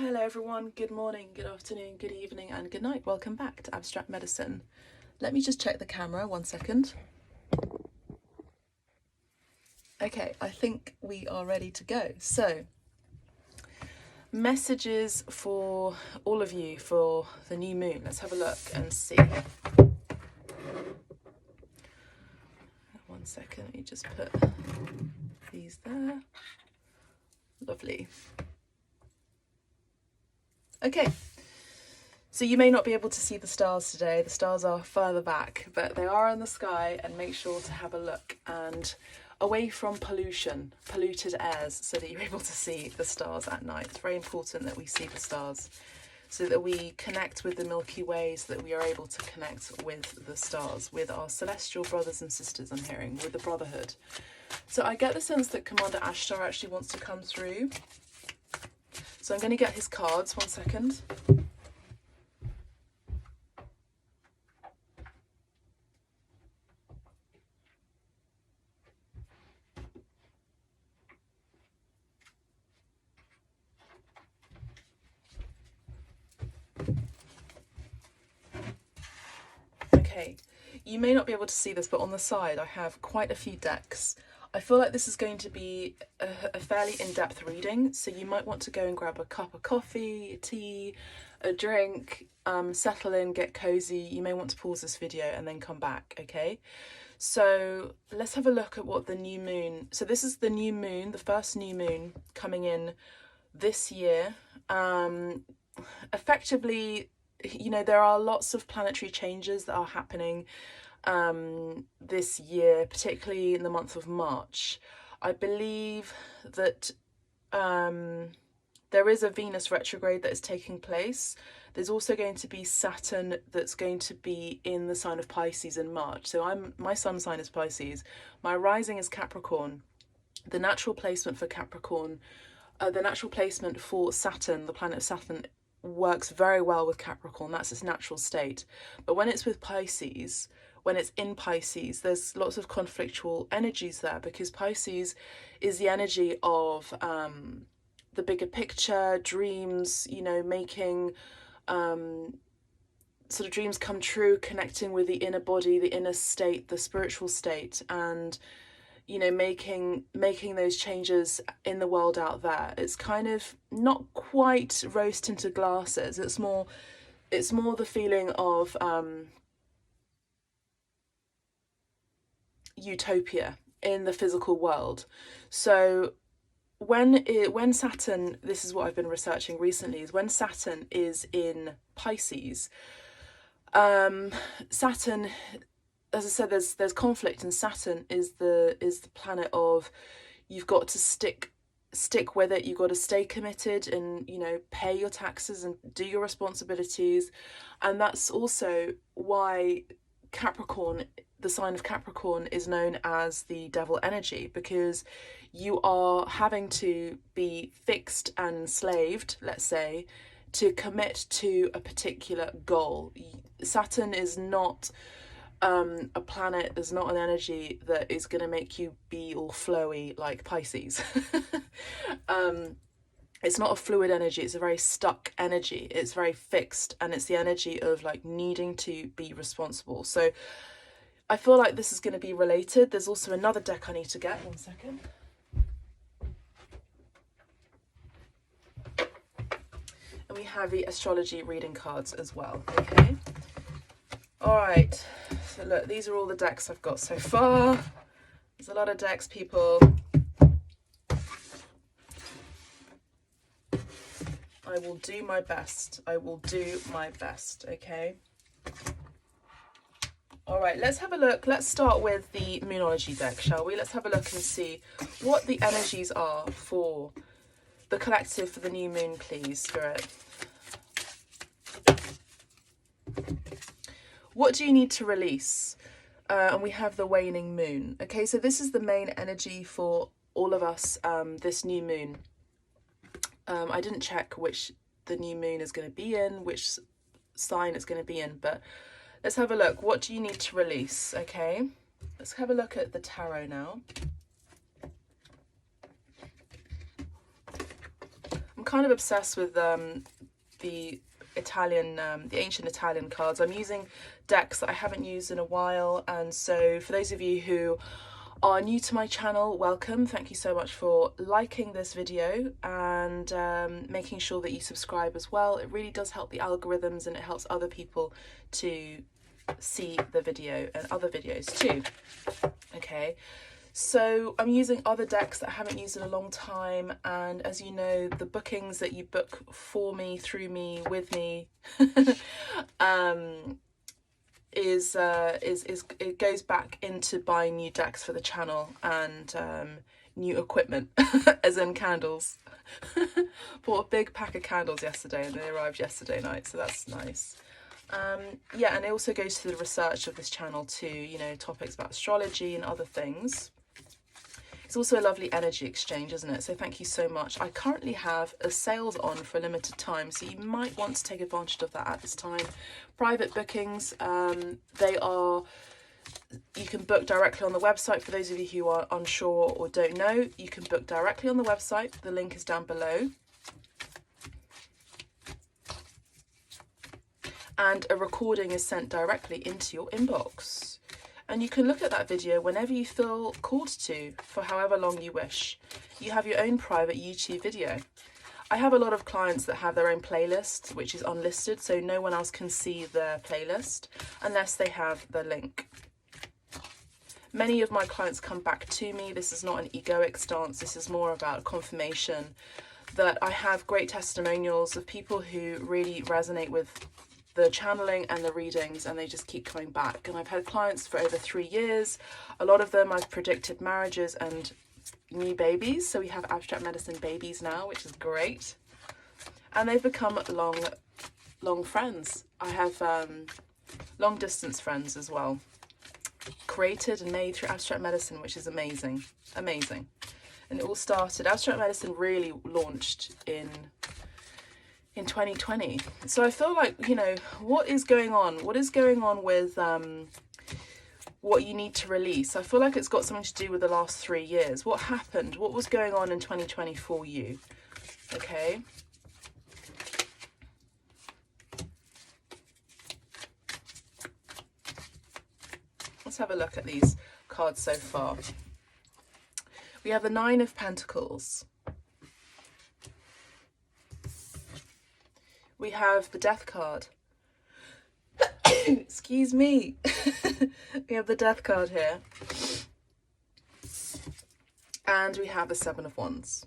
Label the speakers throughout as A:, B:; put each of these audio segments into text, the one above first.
A: Hello everyone, good morning, good afternoon, good evening and good night. Welcome back to Abstract Medicine. Let me just check the camera, 1 second. Okay, I think we are ready to go. So, messages for all of you for the new moon. Let's have a look and see. 1 second, let me just put these there. Lovely. Okay, so you may not be able to see the stars today. The stars are further back, but they are in the sky, and make sure to have a look and away from polluted airs, so that you're able to see the stars at night. It's very important that we see the stars so that we connect with the Milky Way, so that we are able to connect with the stars, with our celestial brothers and sisters, I'm hearing, with the brotherhood. So I get the sense that Commander Ashtar actually wants to come through. So I'm going to get his cards, 1 second. Okay, you may not be able to see this, but on the side I have quite a few decks. I feel like this is going to be a fairly in-depth reading, so you might want to go and grab a cup of coffee, tea, a drink, settle in, get cozy. You may want to pause this video and then come back, okay? So let's have a look at what the new moon, so this is the new moon, the first new moon coming in this year. Effectively, you know, there are lots of planetary changes that are happening this year, particularly in the month of March. I believe that there is a Venus retrograde that is taking place. There's also going to be Saturn that's going to be in the sign of Pisces in March. So my sun sign is Pisces. My rising is Capricorn. The natural placement for Capricorn, the natural placement for Saturn, the planet Saturn, works very well with Capricorn. That's its natural state. But when it's with Pisces, when it's in Pisces, there's lots of conflictual energies there, because Pisces is the energy of the bigger picture, dreams, you know, making sort of dreams come true, connecting with the inner body, the inner state, the spiritual state, and, you know, making those changes in the world out there. It's kind of not quite rose tinted glasses. It's more the feeling of utopia in the physical world. So when Saturn, this is what I've been researching recently, is when Saturn is in Pisces, Saturn, as I said, there's conflict, and Saturn is the planet of, you've got to stick with it, you've got to stay committed and, you know, pay your taxes and do your responsibilities. And that's also why Capricorn, the sign of Capricorn, is known as the devil energy, because you are having to be fixed and enslaved, let's say, to commit to a particular goal. Saturn is not a planet, is not an energy that is going to make you be all flowy like Pisces. It's not a fluid energy, it's a very stuck energy. It's very fixed, and it's the energy of like needing to be responsible. So I feel like this is going to be related. There's also another deck I need to get, 1 second. And we have the astrology reading cards as well, okay? All right, so look, these are all the decks I've got so far. There's a lot of decks, people. I will do my best. I will do my best, okay? All right, let's have a look. Let's start with the Moonology deck, shall we? Let's have a look and see what the energies are for the collective for the new moon, please, Spirit. What do you need to release? And we have the waning moon. Okay, so this is the main energy for all of us this new moon. I didn't check which the new moon is going to be in, which sign it's going to be in, but let's have a look. What do you need to release? Okay, let's have a look at the tarot now. I'm kind of obsessed with the Italian, the ancient Italian cards. I'm using decks that I haven't used in a while, and so for those of you who are new to my channel, welcome. Thank you so much for liking this video and making sure that you subscribe as well. It really does help the algorithms, and it helps other people to see the video and other videos too. Okay, so I'm using other decks that I haven't used in a long time, and as you know, the bookings that you book for me, through me, with me it goes back into buying new decks for the channel and new equipment, as in candles. Bought a big pack of candles yesterday and they arrived yesterday night, so that's nice. Yeah, and it also goes to the research of this channel too, you know, topics about astrology and other things. It's also a lovely energy exchange, isn't it? So thank you so much. I currently have a sales on for a limited time, so you might want to take advantage of that at this time. Private bookings, you can book directly on the website. For those of you who are unsure or don't know, you can book directly on the website. The link is down below. And a recording is sent directly into your inbox. And you can look at that video whenever you feel called to, for however long you wish. You have your own private YouTube video. I have a lot of clients that have their own playlist, which is unlisted, so no one else can see their playlist unless they have the link. Many of my clients come back to me. This is not an egoic stance. This is more about confirmation that I have great testimonials of people who really resonate with the channeling and the readings, and they just keep coming back. And I've had clients for over 3 years. A lot of them I've predicted marriages and new babies, so we have abstract medicine babies now, which is great. And they've become long friends. I have long distance friends as well, created and made through abstract medicine, which is amazing. And it all started, abstract medicine really launched in 2020. So I feel like, you know, what is going on with what you need to release? I feel like it's got something to do with the last 3 years. What happened? What was going on in 2020 for you? Okay. Let's have a look at these cards so far. We have the Nine of Pentacles. We have the Death card. Excuse me. We have the Death card here. And we have the Seven of Wands.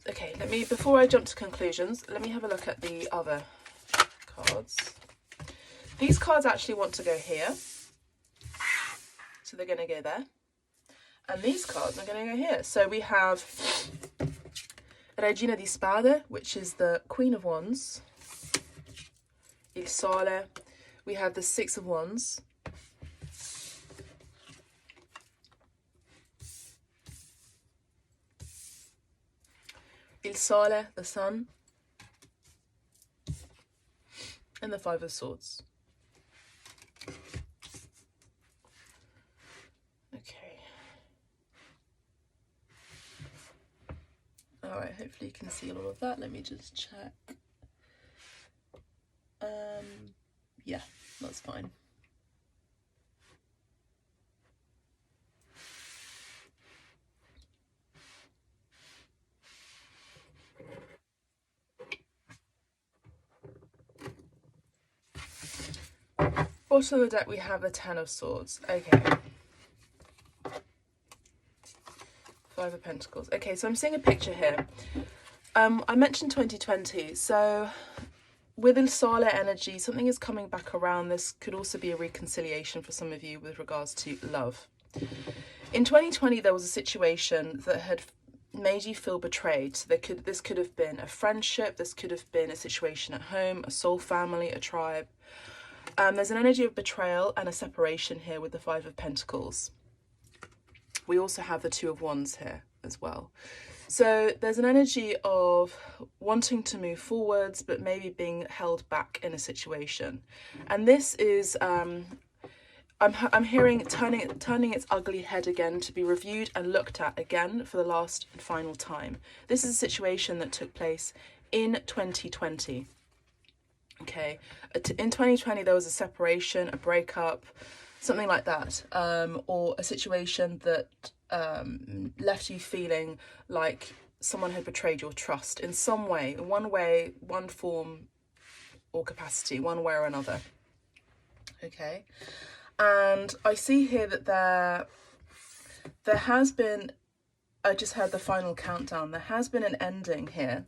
A: Okay, before I jump to conclusions, let me have a look at the other cards. These cards actually want to go here. So they're going to go there. And these cards are going to go here. So we have Regina di Spade, which is the Queen of Wands. Il Sole. We have the Six of Wands. Il Sole, the Sun. And the Five of Swords. Alright, hopefully you can see all of that. Let me just check. Yeah, that's fine. Bottom of the deck we have the Ten of Swords. Okay. Five of Pentacles. Okay, so I'm seeing a picture here. I mentioned 2020, so with Il Sole energy, something is coming back around. This could also be a reconciliation for some of you with regards to love. In 2020, there was a situation that had made you feel betrayed. So this could have been a friendship, this could have been a situation at home, a soul family, a tribe. There's an energy of betrayal and a separation here with the Five of Pentacles. We also have the Two of Wands here as well. So there's an energy of wanting to move forwards, but maybe being held back in a situation. And this is I'm hearing turning its ugly head again, to be reviewed and looked at again for the last and final time. This is a situation that took place in 2020. Okay, in 2020 there was a separation, a breakup, something like that, or a situation that left you feeling like someone had betrayed your trust in some way, in one form or capacity, one way or another. Okay. And I see here that there has been, I just heard the final countdown, there has been an ending here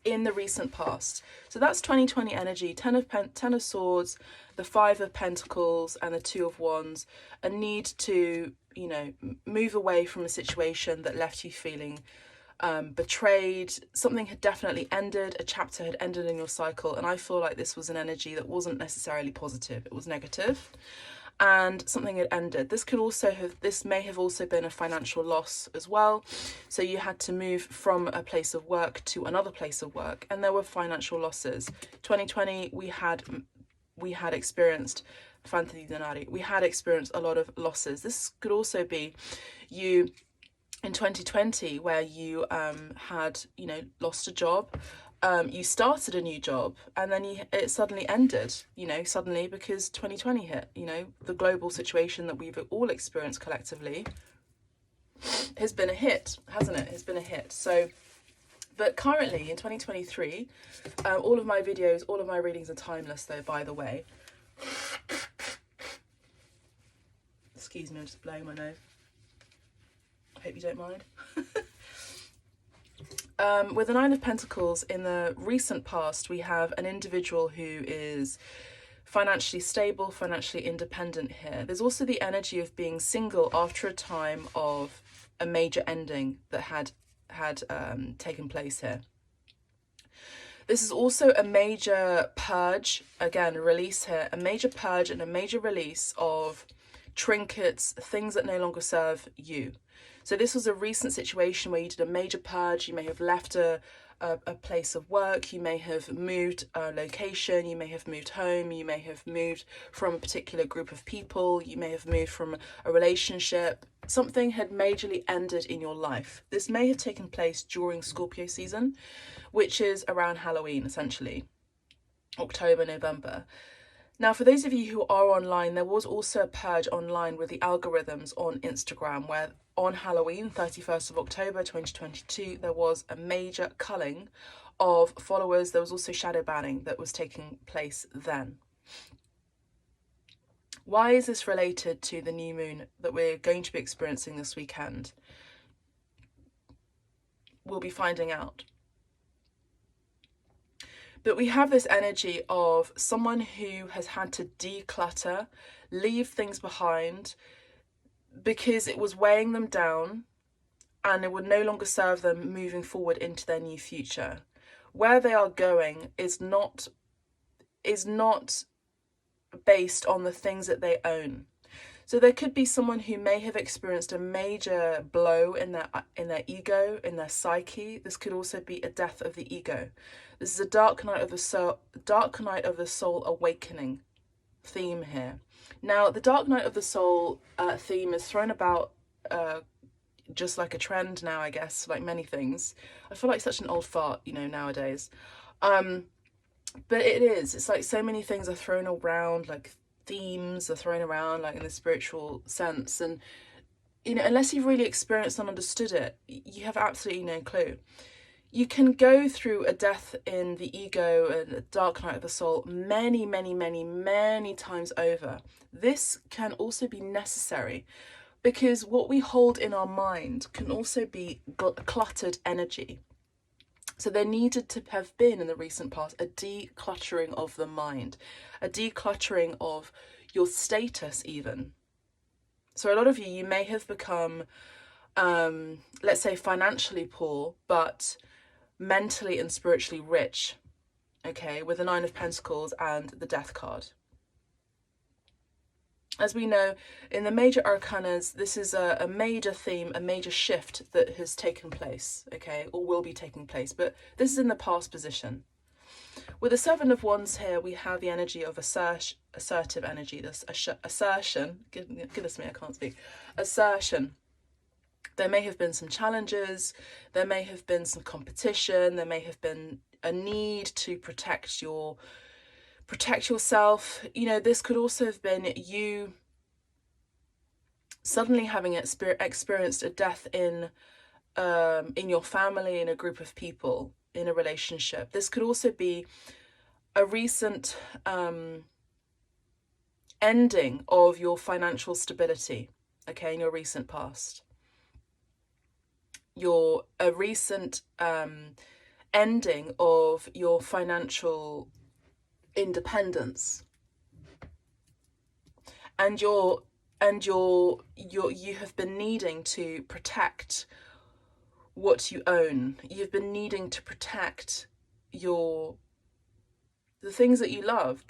A: in the recent past. So that's 2020 energy, Ten of Swords, the Five of Pentacles and the Two of Wands, a need to, you know, move away from a situation that left you feeling betrayed. Something had definitely ended, a chapter had ended in your cycle, and I feel like this was an energy that wasn't necessarily positive, it was negative, and something had ended. This may have also been a financial loss as well. So you had to move from a place of work to another place of work, and there were financial losses. 2020 we had experienced we had experienced a lot of losses. This could also be you in 2020, where you had, you know, lost a job, you started a new job, and then it suddenly ended, you know, suddenly, because 2020 hit. You know, the global situation that we've all experienced collectively has been a hit, hasn't it? It's been a hit. So, but currently in 2023, all of my videos, all of my readings are timeless though, by the way. Excuse me, I'm just blowing my nose. Hope you don't mind. With the Nine of Pentacles, in the recent past, we have an individual who is financially stable, financially independent here. There's also the energy of being single after a time of a major ending that had taken place here. This is also a major purge, again, a release here, a major purge and a major release of trinkets, things that no longer serve you. So this was a recent situation where you did a major purge. You may have left a place of work, you may have moved a location, you may have moved home, you may have moved from a particular group of people, you may have moved from a relationship. Something had majorly ended in your life. This may have taken place during Scorpio season, which is around Halloween, essentially, October, November. Now, for those of you who are online, there was also a purge online with the algorithms on Instagram, where on Halloween, 31st of October 2022, there was a major culling of followers. There was also shadow banning that was taking place then. Why is this related to the new moon that we're going to be experiencing this weekend? We'll be finding out. But we have this energy of someone who has had to declutter, leave things behind, because it was weighing them down and it would no longer serve them moving forward into their new future. Where they are going is not based on the things that they own. So there could be someone who may have experienced a major blow in their ego, in their psyche. This could also be a death of the ego. This is a dark night of the soul awakening theme here. Now, the dark night of the soul theme is thrown about just like a trend now, I guess, like many things. I feel like such an old fart, you know, nowadays. But it is. It's like so many things are thrown around, like themes are thrown around, like in the spiritual sense. And, you know, unless you've really experienced and understood it, you have absolutely no clue. You can go through a death in the ego and a dark night of the soul many, many, many, many times over. This can also be necessary, because what we hold in our mind can also be cluttered energy. So there needed to have been, in the recent past, a decluttering of the mind, a decluttering of your status even. So a lot of you may have become, let's say, financially poor, but mentally and spiritually rich, okay, with the Nine of Pentacles and the Death card. As we know, in the major arcanas, this is a major theme, a major shift that has taken place, okay, or will be taking place, but this is in the past position. With the Seven of Wands here, we have the energy of assertive energy, this assertion. Goodness me, I can't speak. Assertion. There may have been some challenges, there may have been some competition, there may have been a need to protect yourself. You know, this could also have been you suddenly having experienced a death in your family, in a group of people, in a relationship. This could also be a recent ending of your financial stability, okay, in your recent past. A recent ending of your financial independence, and you have been needing to protect what you own. You've been needing to protect the things that you love,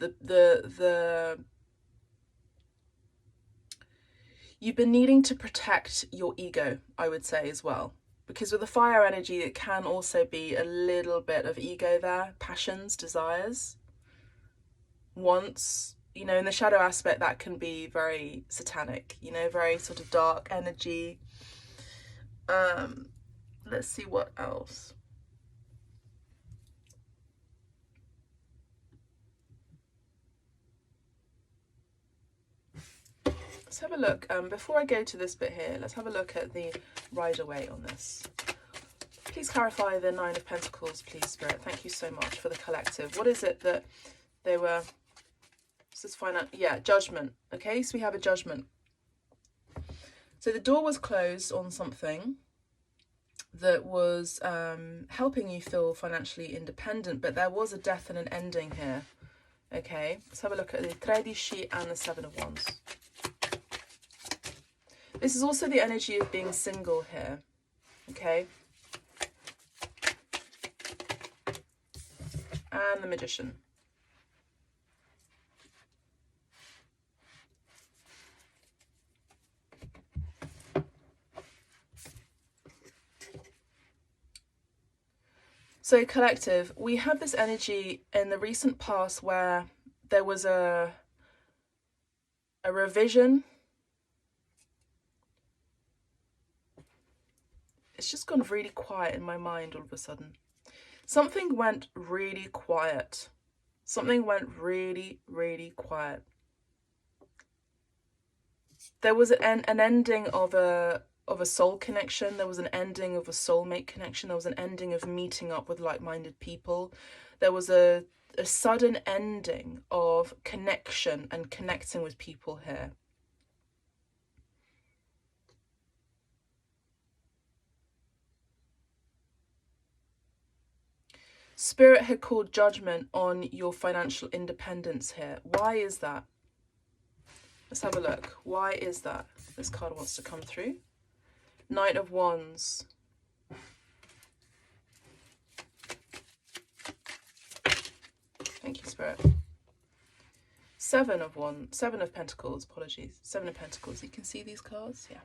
A: you've been needing to protect your ego, I would say, as well. Because with the fire energy, it can also be a little bit of ego there, passions, desires, wants. You know, in the shadow aspect, that can be very satanic, you know, very sort of dark energy. Let's see what else. Let's have a look. Before I go to this bit here, let's have a look at the Rider-Waite on this. Please clarify the Nine of Pentacles, please, Spirit. Thank you so much for the collective. What is it that they were... This is yeah, judgment. Okay, so we have a judgment. So the door was closed on something that was helping you feel financially independent, but there was a death and an ending here. Okay, let's have a look at the 13 and the 7 of Wands. This is also the energy of being single here. Okay. And the Magician. So collective, we have this energy in the recent past where there was a revision. It's just gone really quiet in my mind all of a sudden. Something went really quiet. Something went really, really quiet. There was an ending of a soul connection. There was an ending of a soulmate connection. There was an ending of meeting up with like-minded people. There was a sudden ending of connection and connecting with people here. Spirit had called judgment on your financial independence here. Why is that? Let's have a look. Why is that? This card wants to come through. Knight of Wands. Thank you, Spirit. 7 of Wands. 7 of Pentacles. Apologies. 7 of Pentacles. You can see these cards? Yeah.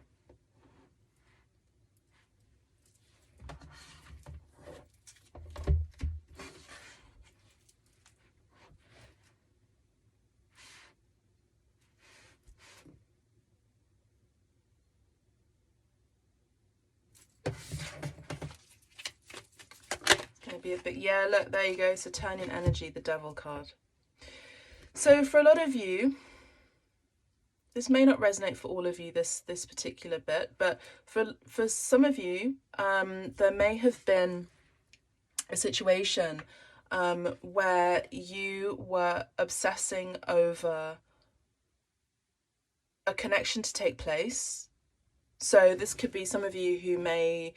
A: Be a bit, yeah, look, there you go, Saturnian energy, the Devil card. So for a lot of you, this may not resonate for all of you, this particular bit, but for some of you, there may have been a situation where you were obsessing over a connection to take place. So this could be some of you who may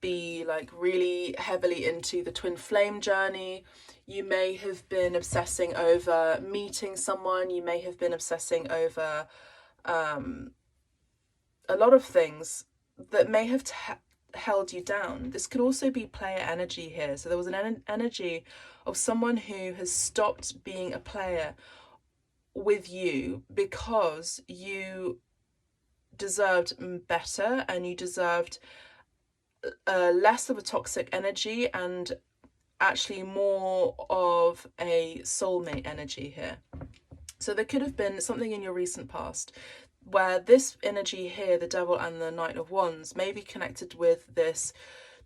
A: be like really heavily into the twin flame journey. You may have been obsessing over meeting someone. You may have been obsessing over a lot of things that may have held you down. This could also be player energy here. So there was an energy of someone who has stopped being a player with you because you deserved better and you deserved less of a toxic energy and actually more of a soulmate energy here. So there could have been something in your recent past where this energy here, the Devil and the Knight of Wands, may be connected with this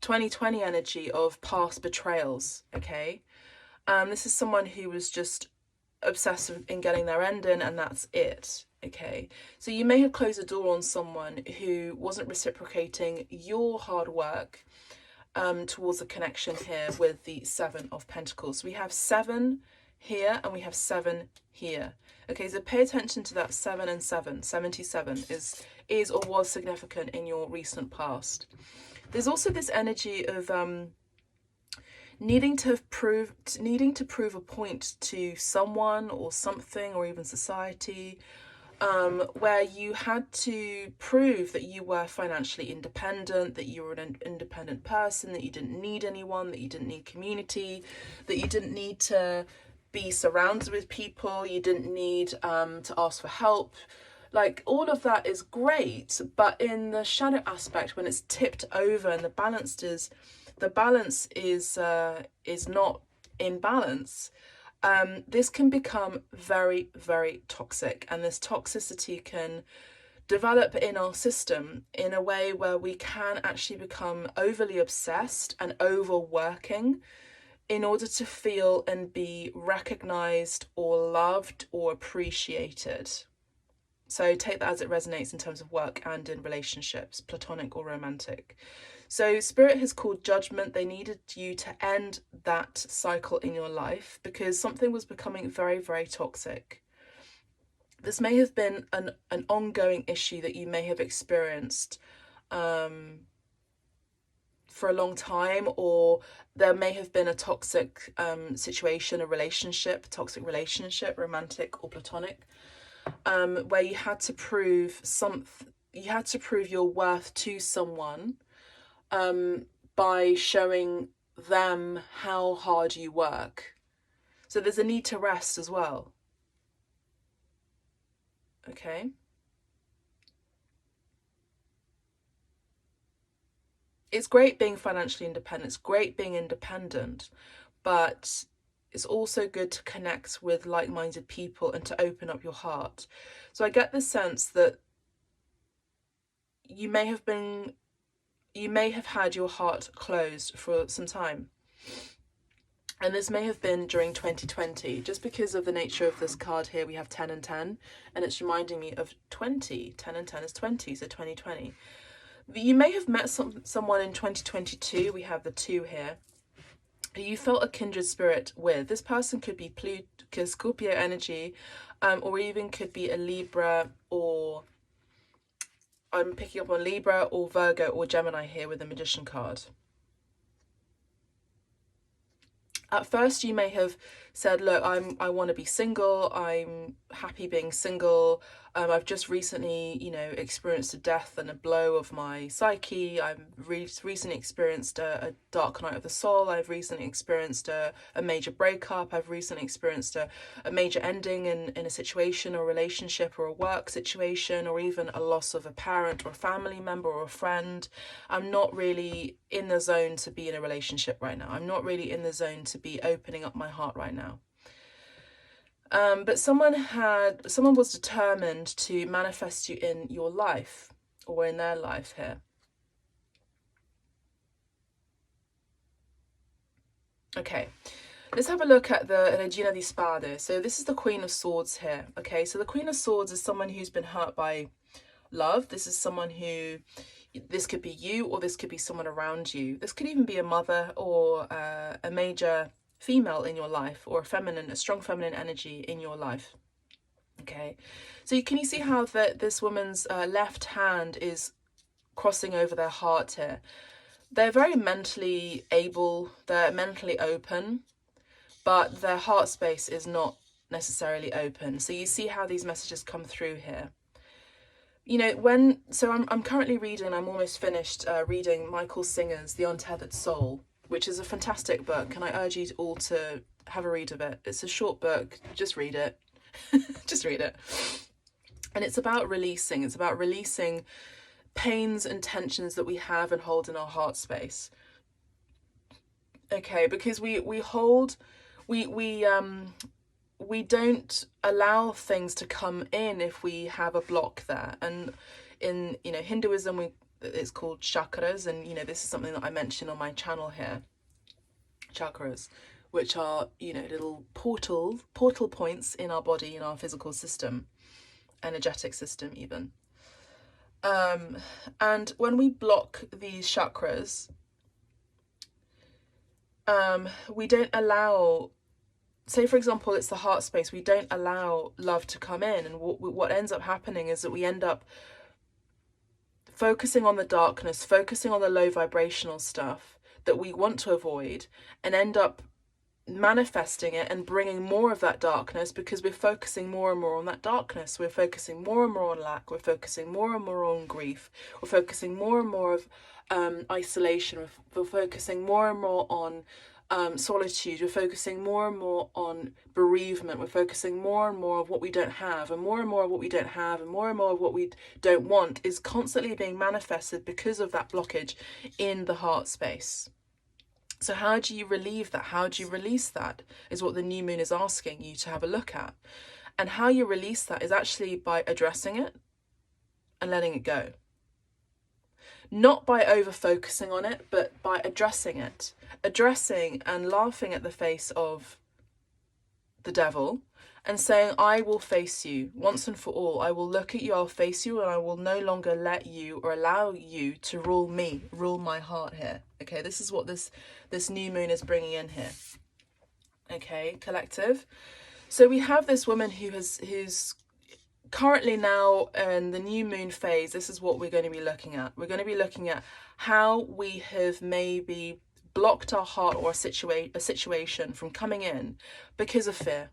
A: 2020 energy of past betrayals, okay? This is someone who was just obsessed in getting their end in, and that's it, okay? So you may have closed the door on someone who wasn't reciprocating your hard work towards a connection here with the Seven of Pentacles. We have 7 here and we have 7 here. Okay, so pay attention to that 7 and 7. 77 is or was significant in your recent past. There's also this energy of needing to prove a point to someone or something, or even society, where you had to prove that you were financially independent, that you were an independent person, that you didn't need anyone, that you didn't need community, that you didn't need to be surrounded with people, you didn't need to ask for help. Like, all of that is great, but in the shadow aspect, when it's tipped over and the balance is not in balance, this can become very, very toxic, and this toxicity can develop in our system in a way where we can actually become overly obsessed and overworking in order to feel and be recognized or loved or appreciated. So take that as it resonates in terms of work and in relationships, platonic or romantic. So Spirit has called judgment. They needed you to end that cycle in your life because something was becoming very, very toxic. This may have been an ongoing issue that you may have experienced for a long time, or there may have been a toxic situation, a toxic relationship, romantic or platonic, where you had to prove your worth to someone by showing them how hard you work. So there's a need to rest as well. Okay. It's great being financially independent. It's great being independent, but it's also good to connect with like-minded people and to open up your heart. So I get the sense that you may have had your heart closed for some time. And this may have been during 2020, just because of the nature of this card here. We have 10 and 10, and it's reminding me of 20. 10 and 10 is 20, so 2020. You may have met someone in 2022. We have the 2 here, who you felt a kindred spirit with. This person could be Scorpio energy, or even could be a Libra, or I'm picking up on Libra or Virgo or Gemini here with the Magician card. At first, you may have said, look, I want to be single. I'm happy being single. I've just recently, experienced a death and a blow of my psyche. I've recently experienced a dark night of the soul. I've recently experienced a major breakup. I've recently experienced a major ending in a situation or relationship or a work situation, or even a loss of a parent or a family member or a friend. I'm not really in the zone to be in a relationship right now. I'm not really in the zone to be opening up my heart right now. But someone was determined to manifest you in your life or in their life here. Okay, let's have a look at the Regina di Spade. So this is the Queen of Swords here. Okay, so the Queen of Swords is someone who's been hurt by love. This is someone who, this could be you, or this could be someone around you. This could even be a mother or a major female in your life, or a strong feminine energy in your life. Okay, so can you see how this woman's left hand is crossing over their heart here? They're very mentally able, they're mentally open, but their heart space is not necessarily open. So you see how these messages come through here. I'm currently reading, I'm almost finished reading Michael Singer's The Untethered Soul, which is a fantastic book, and I urge you all to have a read of it. It's a short book, just read it. Just read it. And it's about releasing. It's about releasing pains and tensions that we have and hold in our heart space. Okay, because we hold, we we don't allow things to come in if we have a block there. And in, you know, Hinduism, it's called chakras, and, you know, this is something that I mentioned on my channel here. Chakras, which are, you know, little portal points in our body, in our physical system, energetic system even. And when we block these chakras, we don't allow, say for example, it's the heart space, we don't allow love to come in, and what ends up happening is that we end up focusing on the darkness, focusing on the low vibrational stuff that we want to avoid, and end up manifesting it and bringing more of that darkness, because we're focusing more and more on that darkness. We're focusing more and more on lack. We're focusing more and more on grief. We're focusing more and more of isolation. We're focusing more and more on solitude. We're focusing more and more on bereavement. We're focusing more and more of what we don't have, and more of what we don't have, and more of what we don't want is constantly being manifested because of that blockage in the heart space. So how do you relieve that? How do you release that? Is what the new moon is asking you to have a look at. And how you release that is actually by addressing it and letting it go. Not by over focusing on it, but by addressing it. Addressing and laughing at the face of the devil and saying, I will face you once and for all. I will look at you, I'll face you, and I will no longer let you or allow you to rule me, rule my heart here. Okay, this is what this new moon is bringing in here. Okay, collective. So we have this woman who's currently now in the new moon phase. This is what we're going to be looking at. We're going to be looking at how we have maybe blocked our heart or a situation from coming in because of fear.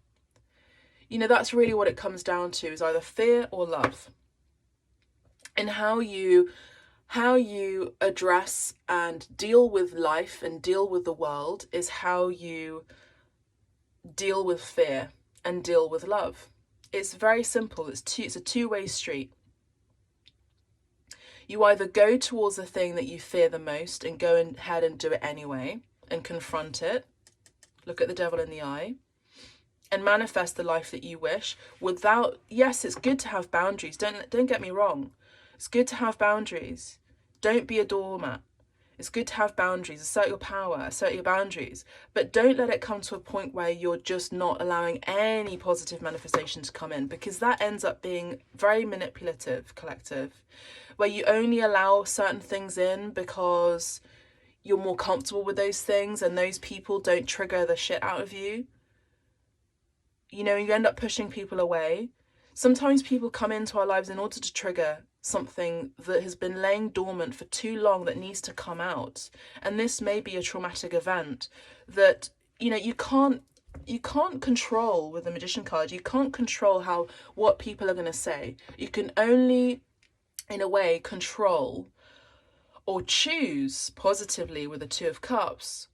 A: You know, that's really what it comes down to, is either fear or love. And how you address and deal with life and deal with the world is how you deal with fear and deal with love. It's very simple. It's a two-way street. You either go towards the thing that you fear the most and go ahead and do it anyway and confront it, look at the devil in the eye, and manifest the life that you wish without, yes, it's good to have boundaries. Don't get me wrong. It's good to have boundaries. Don't be a doormat. It's good to have boundaries. Assert your power, assert your boundaries. But don't let it come to a point where you're just not allowing any positive manifestation to come in, because that ends up being very manipulative, collective, where you only allow certain things in because you're more comfortable with those things and those people don't trigger the shit out of you. You know, you end up pushing people away. Sometimes people come into our lives in order to trigger something that has been laying dormant for too long that needs to come out. And this may be a traumatic event that, you know, you can't control with the Magician card. You can't control what people are going to say. You can only, in a way, control or choose positively with the Two of Cups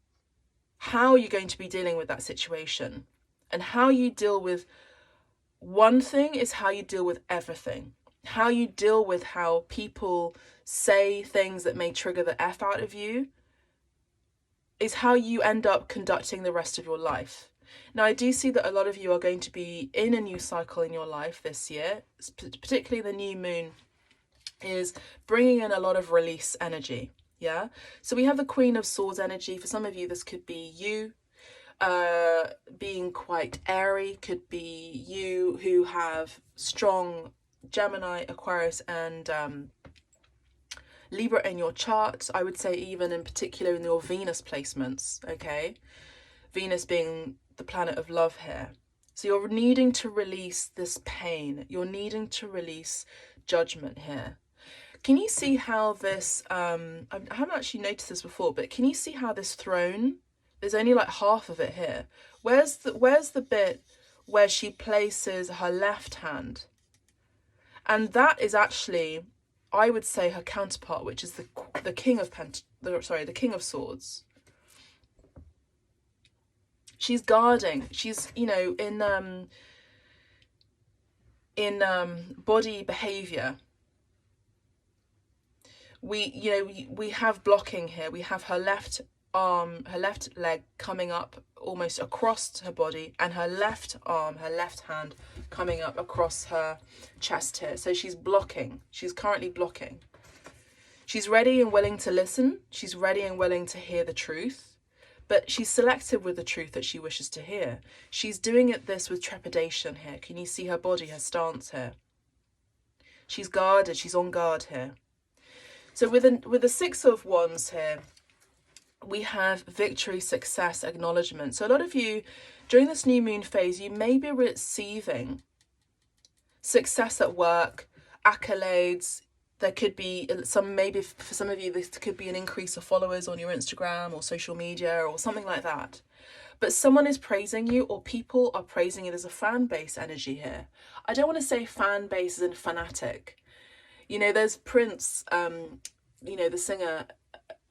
A: how you're going to be dealing with that situation. And how you deal with one thing is how you deal with everything. How you deal with how people say things that may trigger the F out of you is how you end up conducting the rest of your life. Now, I do see that a lot of you are going to be in a new cycle in your life this year, particularly the new moon is bringing in a lot of release energy. Yeah. So we have the Queen of Swords energy. For some of you, this could be you. Being quite airy, could be you who have strong Gemini, Aquarius and Libra in your chart. I would say even in particular in your Venus placements, okay? Venus being the planet of love here. So you're needing to release this pain. You're needing to release judgment here. Can you see how this, I haven't actually noticed this before, but can you see how this throne, there's only like half of it here. Where's the bit where she places her left hand? And that is actually, I would say, her counterpart, which is the King of Swords. She's guarding. She's, you know, in body behavior. We have blocking here. We have her left arm, her left leg coming up almost across her body, and her left arm, her left hand coming up across her chest here. So she's blocking. She's currently blocking. She's ready and willing to listen. She's ready and willing to hear the truth, but she's selective with the truth that she wishes to hear. She's doing this with trepidation here. Can you see her body, her stance here? She's guarded. She's on guard here. So with the Six of Wands here, we have victory, success, acknowledgement. So a lot of you, during this new moon phase, you may be receiving success at work, accolades. There could be some, maybe for some of you, this could be an increase of followers on your Instagram or social media or something like that. But someone is praising you, or people are praising you. There's a fan base energy here. I don't want to say fan base as in fanatic. You know, there's Prince, you know, the singer,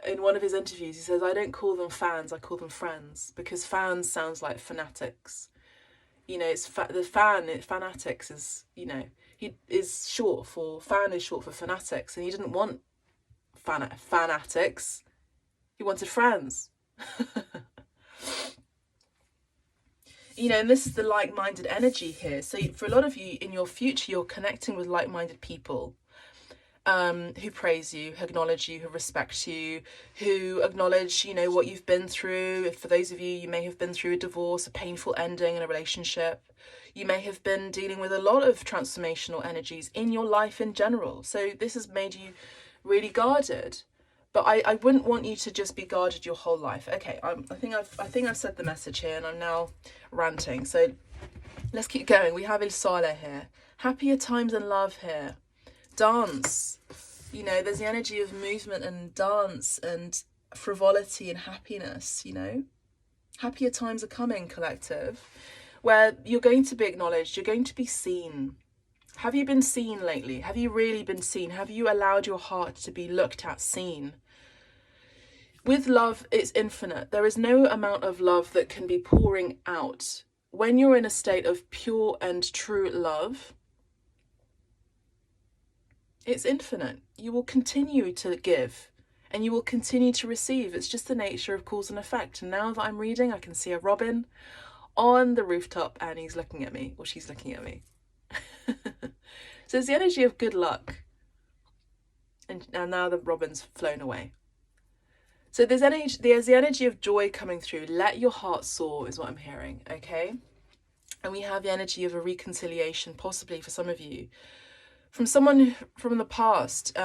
A: in one of his interviews, he says, I don't call them fans, I call them friends, because fans sounds like fanatics. You know, it's fanatics is, you know, fan is short for fanatics, and he didn't want fanatics. He wanted friends. You know, and this is the like-minded energy here. So for a lot of you in your future, you're connecting with like-minded people who praise you, who acknowledge you, who respect you, who acknowledge, you know, what you've been through. If for those of you, you may have been through a divorce, a painful ending in a relationship. You may have been dealing with a lot of transformational energies in your life in general. So this has made you really guarded. But I wouldn't want you to just be guarded your whole life. Okay, I think I've said the message here, and I'm now ranting. So let's keep going. We have Il Sole here. Happier times and love here. Dance. You know, there's the energy of movement and dance and frivolity and happiness, you know. Happier times are coming, collective, where you're going to be acknowledged, you're going to be seen. Have you been seen lately? Have you really been seen? Have you allowed your heart to be looked at, seen? With love, it's infinite. There is no amount of love that can be pouring out. When you're in a state of pure and true love, it's infinite. You will continue to give and you will continue to receive. It's just the nature of cause and effect. And now that I'm reading, I can see a robin on the rooftop and he's looking at me, or she's looking at me. So it's the energy of good luck. And now the robin's flown away. So there's the energy of joy coming through. Let your heart soar is what I'm hearing, okay? And we have the energy of a reconciliation, possibly for some of you, from someone from the past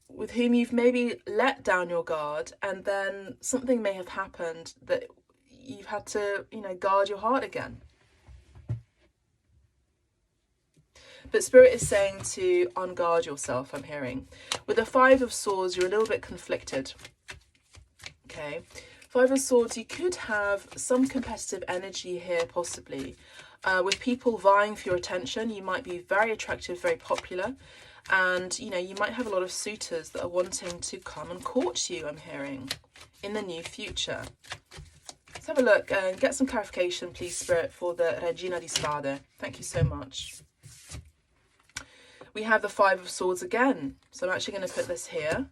A: with whom you've maybe let down your guard, and then something may have happened that you've had to, you know, guard your heart again. But Spirit is saying to unguard yourself, I'm hearing. With the Five of Swords, you're a little bit conflicted. Okay. Five of Swords, you could have some competitive energy here, possibly. With people vying for your attention. You might be very attractive, very popular. And, you know, you might have a lot of suitors that are wanting to come and court you, I'm hearing, in the near future. Let's have a look and get some clarification, please, Spirit, for the Regina di Spade. Thank you so much. We have the Five of Swords again. So I'm actually going to put this here.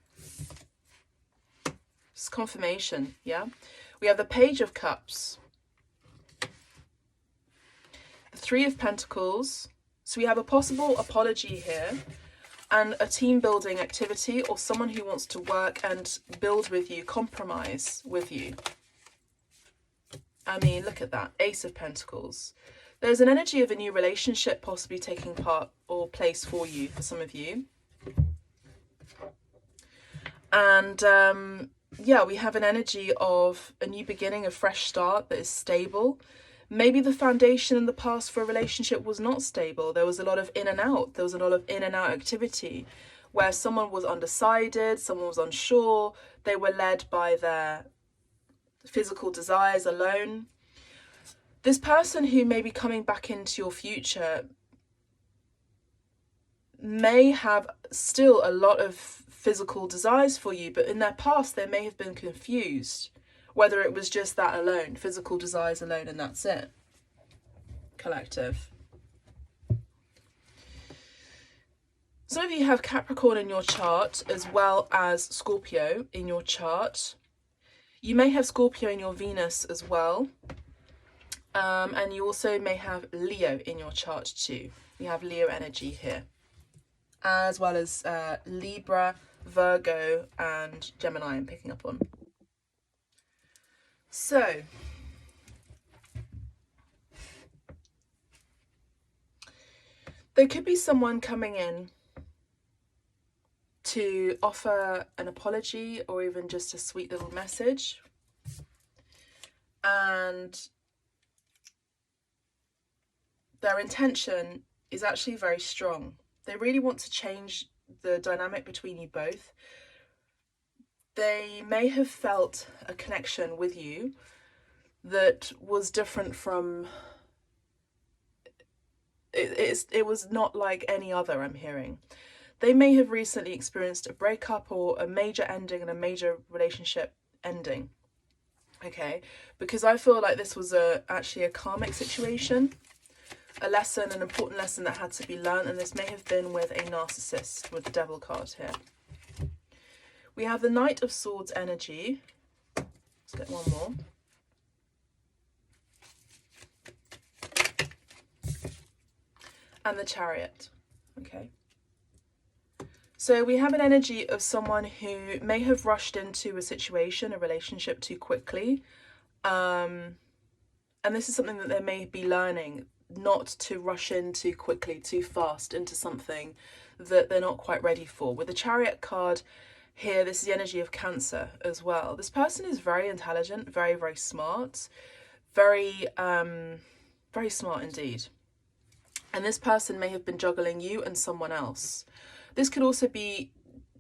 A: It's confirmation, yeah? We have the Page of Cups. The Three of Pentacles. So we have a possible apology here and a team building activity, or someone who wants to work and build with you, compromise with you. I mean, look at that. Ace of Pentacles. There's an energy of a new relationship possibly taking part or place for you, for some of you. And yeah, we have an energy of a new beginning, a fresh start that is stable. Maybe the foundation in the past for a relationship was not stable. There was a lot of in and out. There was a lot of in and out activity where someone was undecided, someone was unsure. They were led by their physical desires alone. This person who may be coming back into your future may have still a lot of physical desires for you, but in their past they may have been confused whether it was just that alone, physical desires alone, and that's it. Collective. Some of you have Capricorn in your chart as well as Scorpio in your chart. You may have Scorpio in your Venus as well. And you also may have Leo in your chart too. You have Leo energy here, as well as Libra, Virgo, and Gemini I'm picking up on. So, there could be someone coming in to offer an apology or even just a sweet little message. And their intention is actually very strong. They really want to change the dynamic between you both. They may have felt a connection with you that was different from... It was not like any other, I'm hearing. They may have recently experienced a breakup or a major ending and a major relationship ending. Okay, because I feel like this was actually a karmic situation, a lesson, an important lesson that had to be learned, and this may have been with a narcissist with the Devil card here. We have the Knight of Swords energy. Let's get one more. And the Chariot. Okay. So we have an energy of someone who may have rushed into a situation, a relationship too quickly. And this is something that they may be learning, not to rush in too quickly, too fast into something that they're not quite ready for. With the Chariot card here, this is the energy of Cancer as well. This person is very intelligent, very, very smart, very smart indeed. And this person may have been juggling you and someone else. This could also be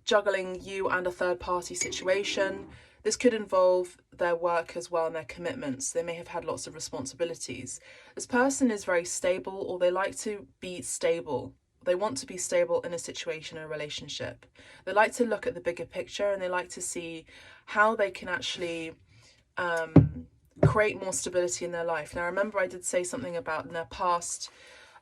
A: juggling you and a third party situation. This could involve their work as well and their commitments. They may have had lots of responsibilities. This person is very stable, or they like to be stable. They want to be stable in a situation, a relationship. They like to look at the bigger picture, and they like to see how they can actually create more stability in their life. Now, remember I did say something about in their past,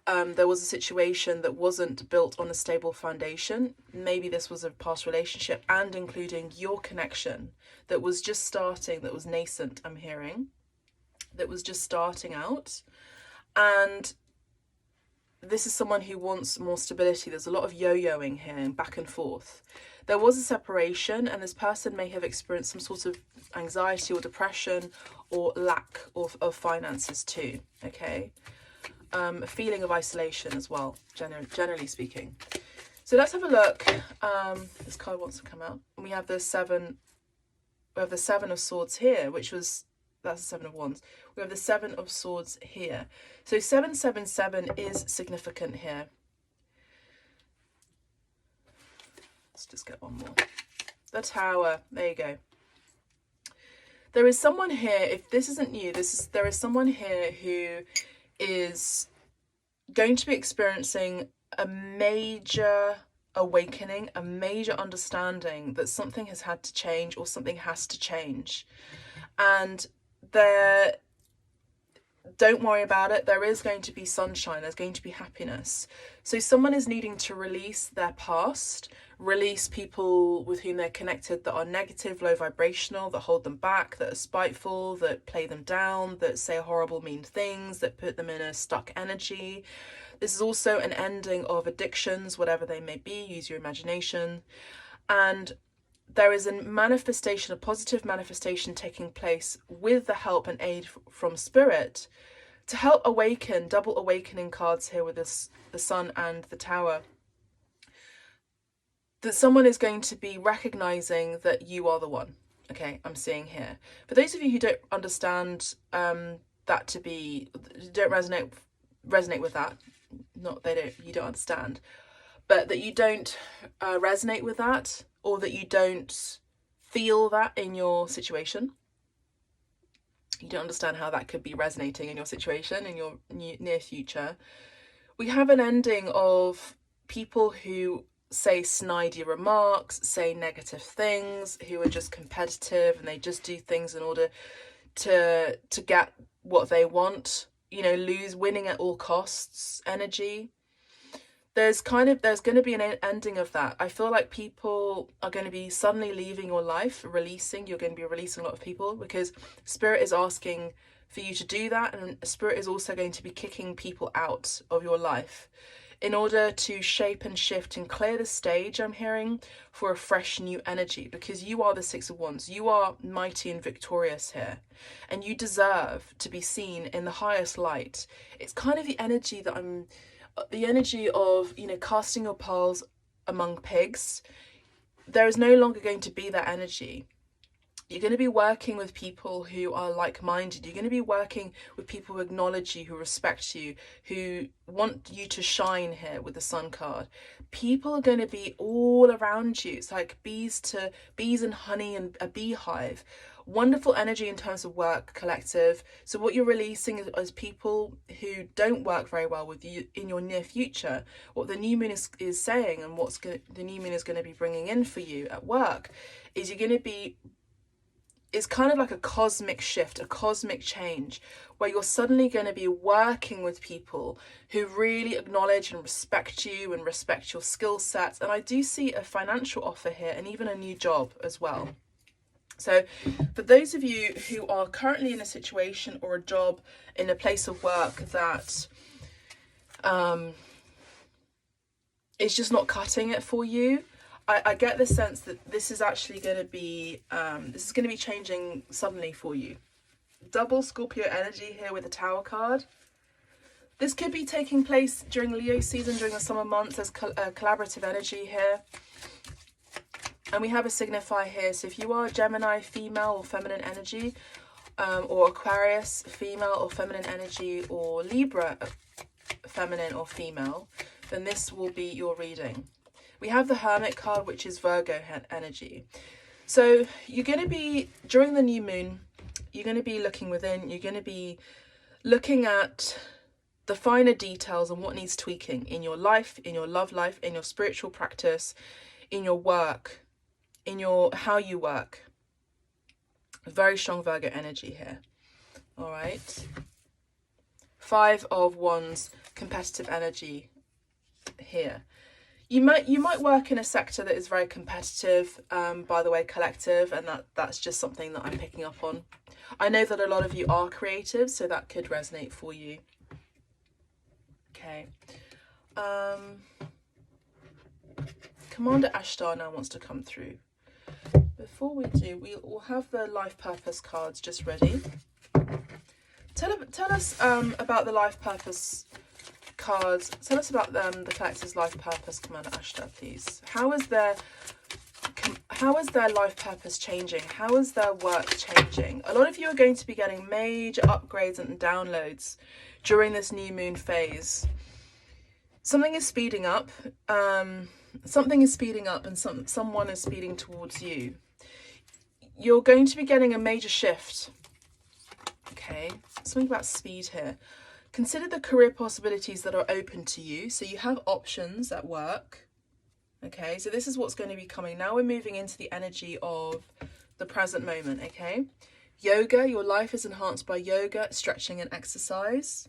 A: there was a situation that wasn't built on a stable foundation. Maybe this was a past relationship, and including your connection that was just starting, that was nascent, I'm hearing, that was just starting out. And this is someone who wants more stability. There's a lot of yo-yoing here and back and forth. There was a separation, and this person may have experienced some sort of anxiety or depression or lack of finances too, okay? A feeling of isolation as well, generally speaking. So let's have a look. This card wants to come out. And we have the Seven of Swords here, that's the Seven of Wands. We have the Seven of Swords here. So 777 is significant here. Let's just get one more. The Tower, there you go. There is someone here, if this isn't you, there is someone here who is going to be experiencing a major awakening, a major understanding that something has had to change, or something has to change. And don't worry about it. There is going to be sunshine. There's going to be happiness. So someone is needing to release their past, release people with whom they're connected that are negative, low vibrational, that hold them back, that are spiteful, that play them down, that say horrible, mean things, that put them in a stuck energy. This is also an ending of addictions, whatever they may be. Use your imagination. And there is a manifestation, a positive manifestation taking place with the help and aid from Spirit to help awaken. Double awakening cards here with the Sun and the Tower. That someone is going to be recognizing that you are the one. Okay, I'm seeing here. For those of you who don't understand that to be, don't resonate with that, you don't understand, but that you don't resonate with that, or that you don't feel that in your situation. You don't understand how that could be resonating in your situation, in your near future. We have an ending of people who say snidey remarks, say negative things, who are just competitive, and they just do things in order to get what they want. Winning at all costs energy. there's going to be an ending of that. I feel like people are going to be suddenly leaving your life, you're going to be releasing a lot of people, because Spirit is asking for you to do that, and Spirit is also going to be kicking people out of your life in order to shape and shift and clear the stage, I'm hearing, for a fresh new energy, because you are the Six of Wands. You are mighty and victorious here, and you deserve to be seen in the highest light. It's kind of the energy of, you know, casting your pearls among pigs. There is no longer going to be that energy. You're going to be working with people who are like-minded. You're going to be working with people who acknowledge you, who respect you, who want you to shine here with the Sun card. People are going to be all around you. It's like bees and honey and a beehive. Wonderful energy in terms of work collective. So what you're releasing is people who don't work very well with you in your near future. What the new moon is saying, and the new moon is going to be bringing in for you at work, is you're going to be, it's kind of like a cosmic shift, a cosmic change, where you're suddenly going to be working with people who really acknowledge and respect you and respect your skill sets. And I do see a financial offer here, and even a new job as well. So for those of you who are currently in a situation or a job in a place of work that is just not cutting it for you, I get the sense that this is actually going to be changing suddenly for you. Double Scorpio energy here with the Tower card. This could be taking place during Leo season, during the summer months. There's collaborative energy here. And we have a signifier here. So if you are Gemini, female or feminine energy, or Aquarius, female or feminine energy, or Libra, feminine or female, then this will be your reading. We have the Hermit card, which is Virgo energy. So you're going to be, during the new moon, you're going to be looking within. You're going to be looking at the finer details and what needs tweaking in your life, in your love life, in your spiritual practice, in your work, in your how you work. Very strong Virgo energy here. All right. 5 of Wands, competitive energy here. You might work in a sector that is very competitive, by the way, collective, and that's just something that I'm picking up on. I know that a lot of you are creative, so that could resonate for you. Okay. Commander Ashtar now wants to come through. Before we do, we'll have the life purpose cards just ready. Tell us about the life purpose cards. Tell us about the collector's life purpose, Commander Ashtar, please. How is their life purpose changing? How is their work changing? A lot of you are going to be getting major upgrades and downloads during this new moon phase. Something is speeding up. Something is speeding up, and someone is speeding towards you. You're going to be getting a major shift. Okay, something about speed here. Consider the career possibilities that are open to you. So you have options at work. Okay, so this is what's going to be coming. Now we're moving into the energy of the present moment, okay? Yoga, your life is enhanced by yoga, stretching and exercise.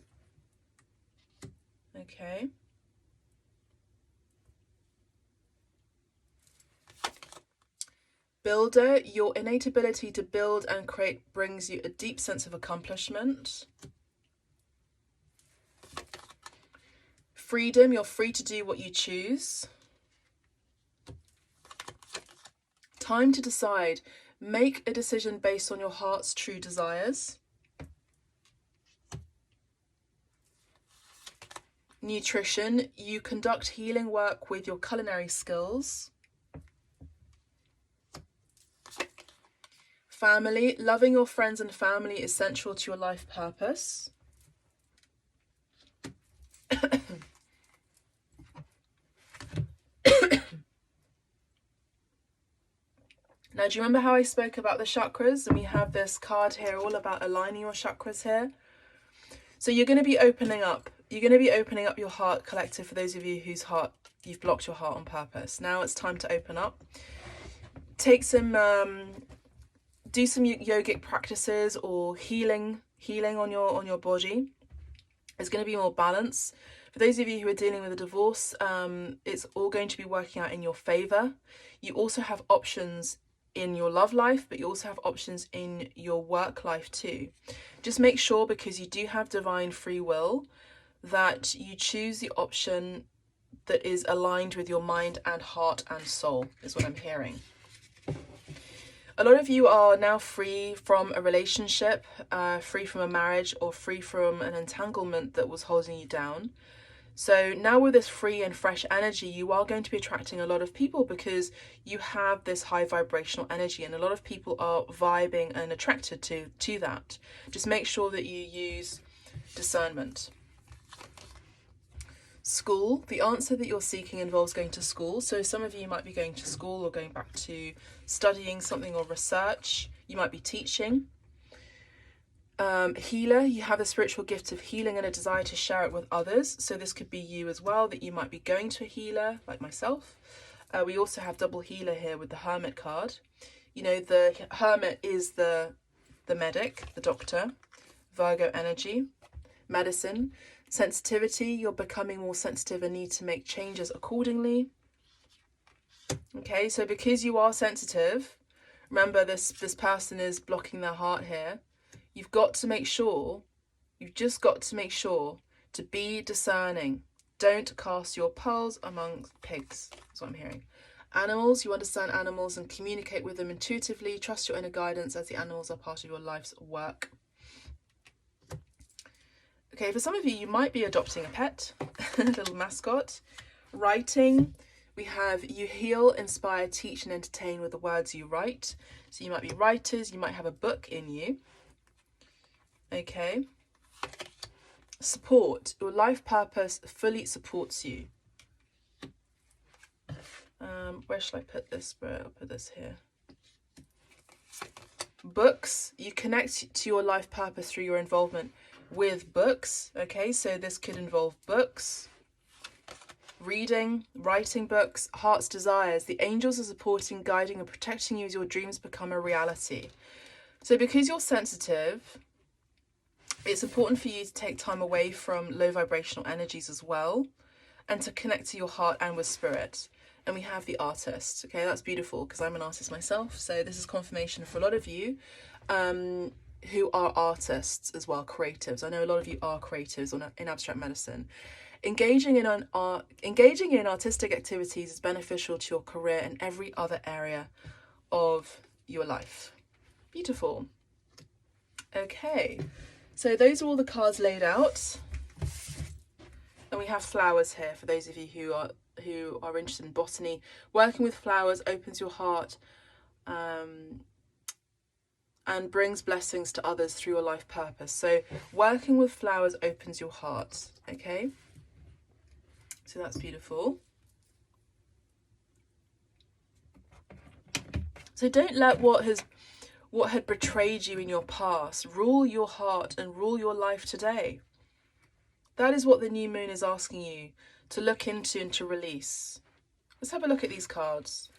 A: Okay. Builder, your innate ability to build and create brings you a deep sense of accomplishment. Freedom, you're free to do what you choose. Time to decide. Make a decision based on your heart's true desires. Nutrition, you conduct healing work with your culinary skills. Family, loving your friends and family is central to your life purpose. Now, do you remember how I spoke about the chakras? And we have this card here all about aligning your chakras here. So you're going to be opening up. You're going to be opening up your heart collective for those of you whose heart, you've blocked your heart on purpose. Now it's time to open up. Take some, do some yogic practices or healing on your body. There's going to be more balance. For those of you who are dealing with a divorce, it's all going to be working out in your favour. You also have options in your love life, but you also have options in your work life too. Just make sure, because you do have divine free will, that you choose the option that is aligned with your mind and heart and soul, is what I'm hearing. A lot of you are now free from a relationship, free from a marriage, or free from an entanglement that was holding you down. So now with this free and fresh energy, you are going to be attracting a lot of people because you have this high vibrational energy, and a lot of people are vibing and attracted to that. Just make sure that you use discernment. School, the answer that you're seeking involves going to school. So some of you might be going to school or going back to studying something or research. You might be teaching. Healer, you have a spiritual gift of healing and a desire to share it with others. So this could be you as well, that you might be going to a healer like myself. We also have double healer here with the Hermit card. You know, the Hermit is the medic, the doctor. Virgo energy, medicine. Sensitivity, you're becoming more sensitive and need to make changes accordingly. Okay, so because you are sensitive, remember this person is blocking their heart here. You've got to make sure, you've just got to make sure to be discerning. Don't cast your pearls among pigs, that's what I'm hearing. Animals, you understand animals and communicate with them intuitively. Trust your inner guidance, as the animals are part of your life's work. Okay, for some of you, you might be adopting a pet, a little mascot. Writing, we have you heal, inspire, teach and entertain with the words you write. So you might be writers, you might have a book in you. Okay. Support, your life purpose fully supports you. Where should I put this, Spirit? I'll put this here. Books, you connect to your life purpose through your involvement with books. Okay, so this could involve books, reading, writing books, heart's desires. The angels are supporting, guiding and protecting you as your dreams become a reality. So because you're sensitive, it's important for you to take time away from low vibrational energies as well, and to connect to your heart and with spirit. And we have the artist. Okay, that's beautiful, because I'm an artist myself. So this is confirmation for a lot of you who are artists as well, creatives. I know a lot of you are creatives in abstract medicine. Engaging in artistic activities is beneficial to your career and every other area of your life. Beautiful. Okay, so those are all the cards laid out. And we have flowers here for those of you who are interested in botany. Working with flowers opens your heart and brings blessings to others through your life purpose. So working with flowers opens your heart, okay? So that's beautiful. So don't let what had betrayed you in your past rule your heart and rule your life today. That is what the new moon is asking you to look into and to release. Let's have a look at these cards.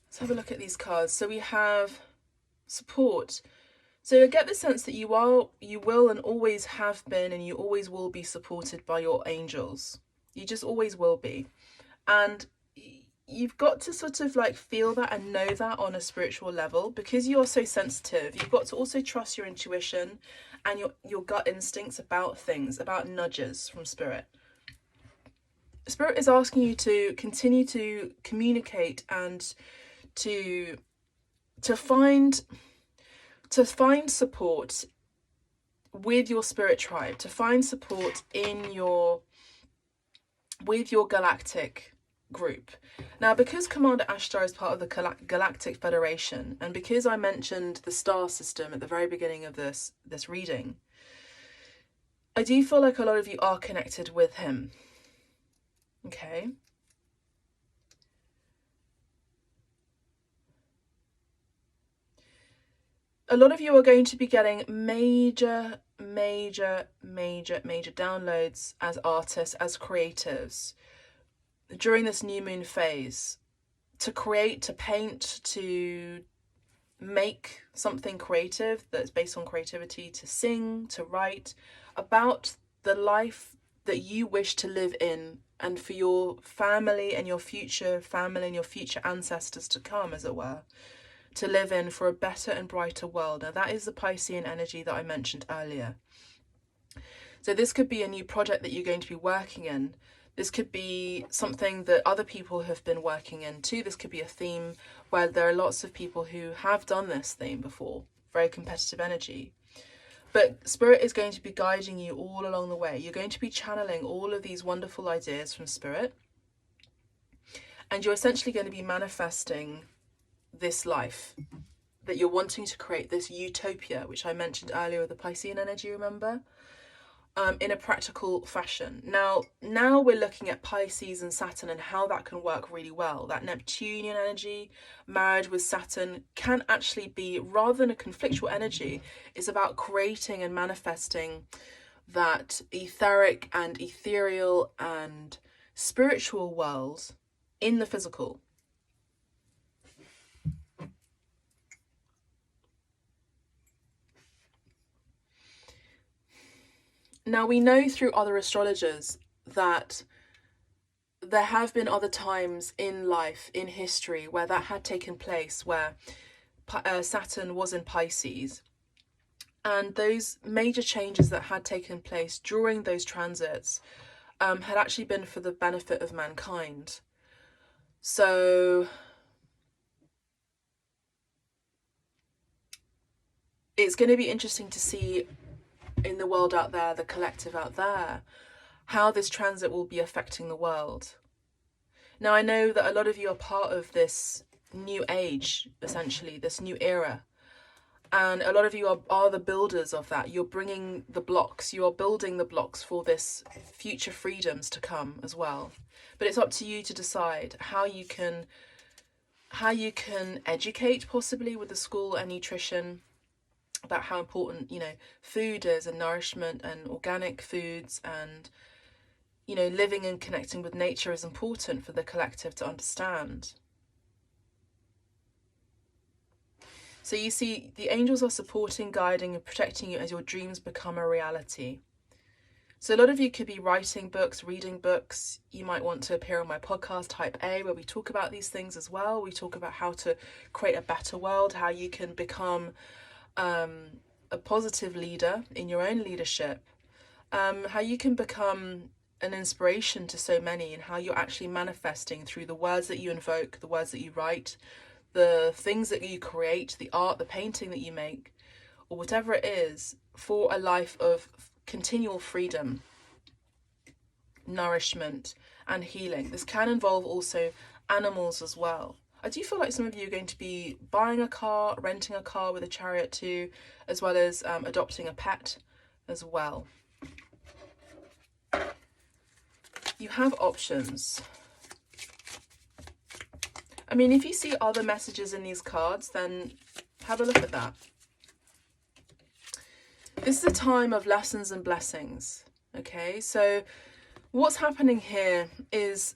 A: Let's have a look at these cards. So we have support. So I get the sense that you will and always have been, and you always will be supported by your angels. You just always will be. And you've got to sort of like feel that and know that on a spiritual level, because you're so sensitive. You've got to also trust your intuition and your gut instincts about things, about nudges from spirit. Spirit is asking you to continue to communicate and to find support with your spirit tribe, to find support with your galactic group. Now, because Commander Ashtar is part of the Galactic Federation, and because I mentioned the star system at the very beginning of this reading, I do feel like a lot of you are connected with him. Okay. A lot of you are going to be getting major downloads as artists, as creatives, during this new moon phase, to create, to paint, to make something creative that's based on creativity, to sing, to write about the life that you wish to live in, and for your family and your future family and your future ancestors to come, as it were, to live in, for a better and brighter world. Now that is the Piscean energy that I mentioned earlier. So this could be a new project that you're going to be working in. This could be something that other people have been working in too. This could be a theme where there are lots of people who have done this theme before. Very competitive energy. But Spirit is going to be guiding you all along the way. You're going to be channeling all of these wonderful ideas from Spirit. And you're essentially going to be manifesting this life that you're wanting to create, this utopia, which I mentioned earlier with the Piscean energy, remember? In a practical fashion. Now we're looking at Pisces and Saturn and how that can work really well. That Neptunian energy married with Saturn can actually be, rather than a conflictual energy, it's about creating and manifesting that etheric and ethereal and spiritual world in the physical. Now, we know through other astrologers that there have been other times in life, in history, where that had taken place, where Saturn was in Pisces. And those major changes that had taken place during those transits had actually been for the benefit of mankind. So it's going to be interesting to see in the world out there, the collective out there, how this transit will be affecting the world. Now, I know that a lot of you are part of this new age, essentially, this new era. And a lot of you are the builders of that. You're bringing the blocks, you are building the blocks for this future freedoms to come as well. But it's up to you to decide how you can educate, possibly with the school and nutrition, about how important, food is, and nourishment and organic foods, and, living and connecting with nature is important for the collective to understand. So you see, the angels are supporting, guiding and protecting you as your dreams become a reality. So a lot of you could be writing books, reading books. You might want to appear on my podcast, Type A, where we talk about these things as well. We talk about how to create a better world, how you can become a positive leader in your own leadership, how you can become an inspiration to so many, and how you're actually manifesting through the words that you invoke, the words that you write, the things that you create, the art, the painting that you make, or whatever it is, for a life of continual freedom, nourishment and healing. This can involve also animals as well. I do feel like some of you are going to be buying a car, renting a car with a chariot too, as well as adopting a pet as well. You have options. I mean, if you see other messages in these cards, then have a look at that. This is a time of lessons and blessings, okay? So what's happening here is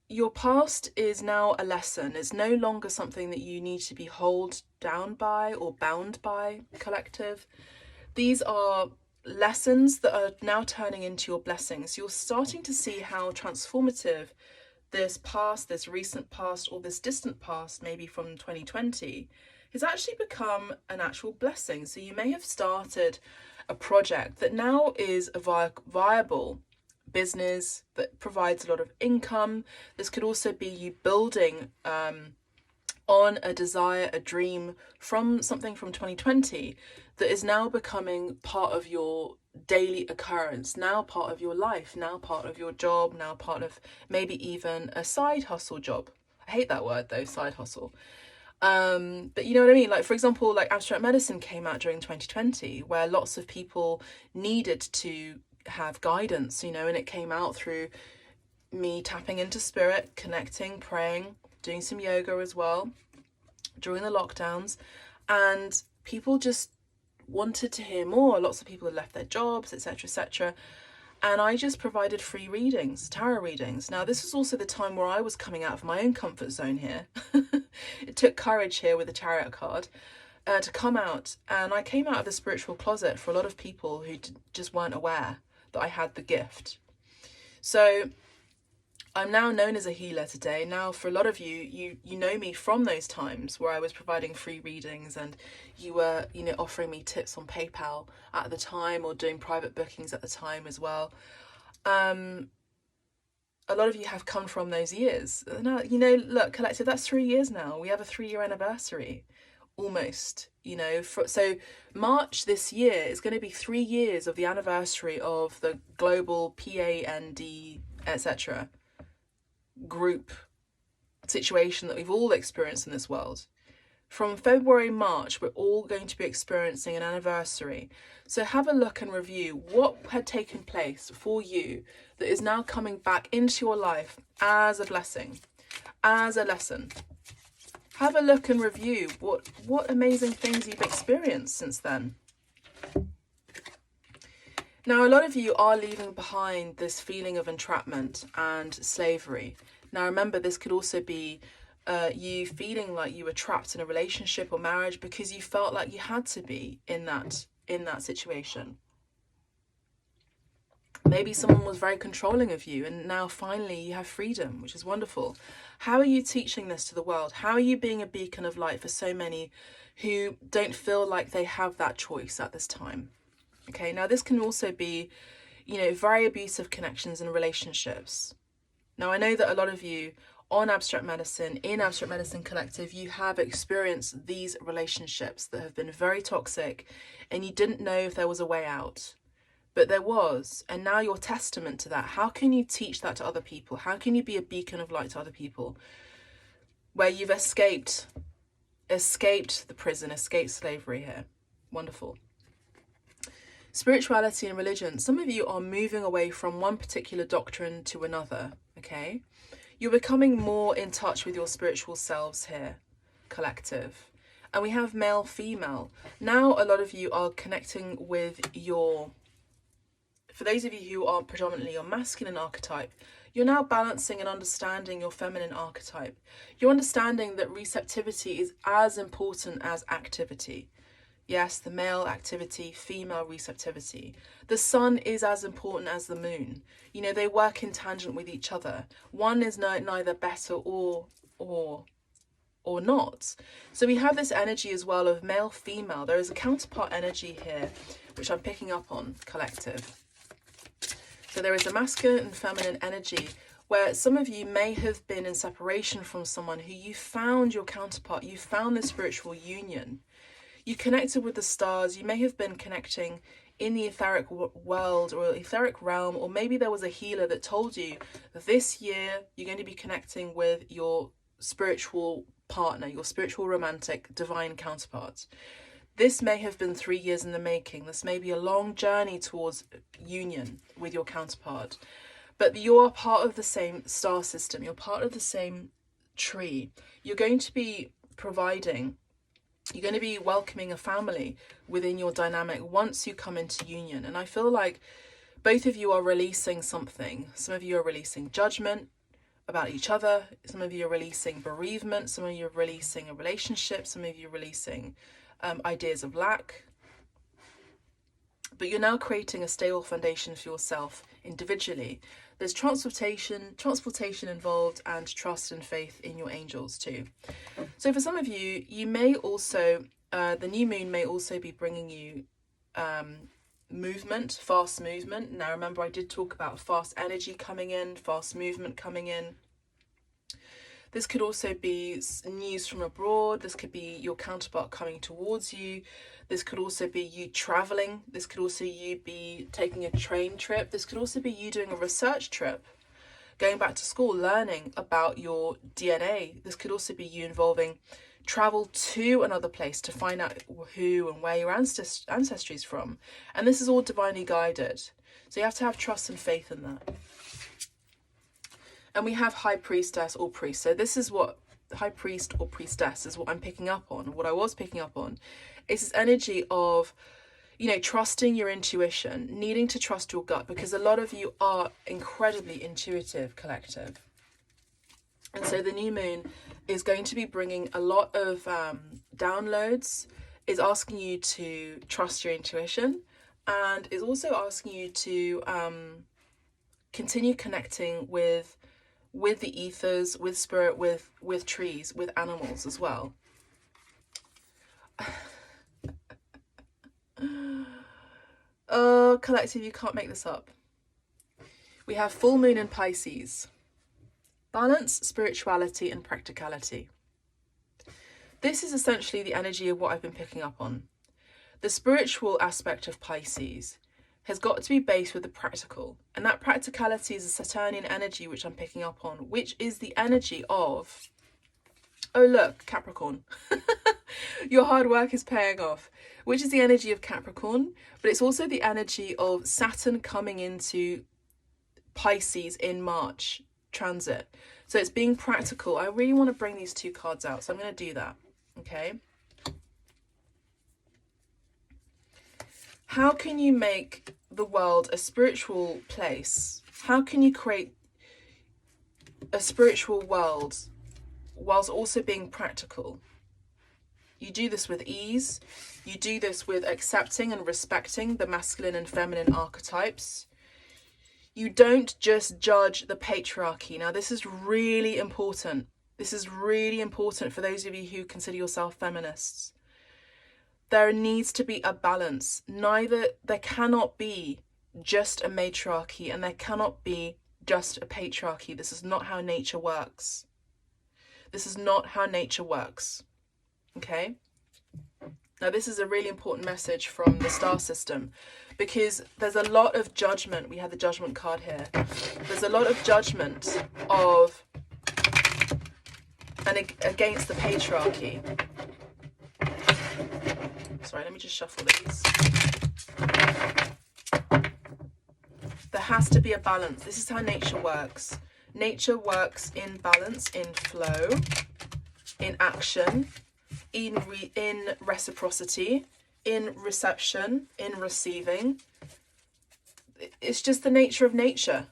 A: your past is now a lesson. It's no longer something that you need to be held down by or bound by, collective. These are lessons that are now turning into your blessings. You're starting to see how transformative this past, this recent past, or this distant past, maybe from 2020, has actually become an actual blessing. So you may have started a project that now is a viable business that provides a lot of income. This could also be you building on a desire, a dream from something from 2020 that is now becoming part of your daily occurrence, now part of your life, now part of your job, now part of maybe even a side hustle job. I hate that word though, side hustle. But you know what I mean? Like, for example, like abstract medicine came out during 2020, where lots of people needed to have guidance, and it came out through me tapping into spirit, connecting, praying, doing some yoga as well during the lockdowns, and people just wanted to hear more. Lots of people had left their jobs, etc., etc., And I just provided free readings, tarot readings. Now, this was also the time where I was coming out of my own comfort zone here. It took courage here with the tarot card to come out. And I came out of the spiritual closet for a lot of people who just weren't aware that I had the gift. So I'm now known as a healer today. Now, for a lot of you, you know me from those times where I was providing free readings and you were, offering me tips on PayPal at the time or doing private bookings at the time as well. A lot of you have come from those years. Now, look, collective, that's 3 years now. We have a 3-year anniversary, almost, so March this year is going to be 3 years of the anniversary of the global PAND, etc. group situation that we've all experienced in this world. From February, March, we're all going to be experiencing an anniversary. So have a look and review what had taken place for you that is now coming back into your life as a blessing, as a lesson. Have a look and review what amazing things you've experienced since then. Now, a lot of you are leaving behind this feeling of entrapment and slavery. Now, remember, this could also be you feeling like you were trapped in a relationship or marriage because you felt like you had to be in that situation. Maybe someone was very controlling of you and now finally you have freedom, which is wonderful. How are you teaching this to the world? How are you being a beacon of light for so many who don't feel like they have that choice at this time? Okay, now this can also be, very abusive connections and relationships. Now, I know that a lot of you on Abstract Medicine, in Abstract Medicine Collective, you have experienced these relationships that have been very toxic and you didn't know if there was a way out. But there was, and now you're testament to that. How can you teach that to other people? How can you be a beacon of light to other people where you've escaped the prison, escaped slavery here? Wonderful. Spirituality and religion. Some of you are moving away from one particular doctrine to another, okay? You're becoming more in touch with your spiritual selves here, collective. And we have male, female. Now a lot of you are connecting with for those of you who are predominantly your masculine archetype, you're now balancing and understanding your feminine archetype. You're understanding that receptivity is as important as activity. Yes, the male activity, female receptivity. The sun is as important as the moon. They work in tangent with each other. One is neither better or not. So we have this energy as well of male, female. There is a counterpart energy here, which I'm picking up on, collective. So there is a masculine and feminine energy where some of you may have been in separation from someone who you found your counterpart, you found the spiritual union. You connected with the stars. You may have been connecting in the etheric world or etheric realm, or maybe there was a healer that told you that this year you're going to be connecting with your spiritual partner, your spiritual romantic divine counterpart. This may have been 3 years in the making. This may be a long journey towards union with your counterpart. But you're part of the same star system. You're part of the same tree. You're going to be welcoming a family within your dynamic once you come into union. And I feel like both of you are releasing something. Some of you are releasing judgment about each other. Some of you are releasing bereavement. Some of you are releasing a relationship. Some of you are releasing ideas of lack. But you're now creating a stable foundation for yourself individually. There's transportation involved, and trust and faith in your angels too. So for some of you, you may also, the new moon may also be bringing you movement, fast movement. Now remember, I did talk about fast energy coming in, fast movement coming in. This could also be news from abroad. This could be your counterpart coming towards you. This could also be you traveling. This could also you be taking a train trip. This could also be you doing a research trip, going back to school, learning about your DNA. This could also be you involving travel to another place to find out who and where your ancestry is from. And this is all divinely guided. So you have to have trust and faith in that. And we have high priestess or priest. So this is what high priest or priestess is what I'm picking up on. What I was picking up on is this energy of, you know, trusting your intuition, needing to trust your gut, because a lot of you are incredibly intuitive, collective. And so the new moon is going to be bringing a lot of downloads, is asking you to trust your intuition, and is also asking you to continue connecting with the ethers, with spirit, with trees, with animals as well. Oh, collective, you can't make this up. We have full moon in Pisces. Balance, spirituality, and practicality. This is essentially the energy of what I've been picking up on. The spiritual aspect of Pisces has got to be based with the practical. And that practicality is a Saturnian energy which I'm picking up on, which is the energy of, oh look, Capricorn. Your hard work is paying off, which is the energy of Capricorn, but it's also the energy of Saturn coming into Pisces in March transit. So it's being practical. I really want to bring these two cards out, so I'm going to do that. Okay. How can you make the world a spiritual place? How can you create a spiritual world whilst also being practical? You do this with ease. You do this with accepting and respecting the masculine and feminine archetypes. You don't just judge the patriarchy. Now, this is really important. This is really important for those of you who consider yourself feminists. There needs to be a balance. There cannot be just a matriarchy and there cannot be just a patriarchy. This is not how nature works. This is not how nature works. Okay? Now, this is a really important message from the star system, because there's a lot of judgment. We have the judgment card here. There's a lot of judgment of and against the patriarchy. Sorry, let me just shuffle these. There has to be a balance. This is how nature works. Nature works in balance, in flow, in action, in reciprocity, in reception, in receiving. It's just the nature of nature.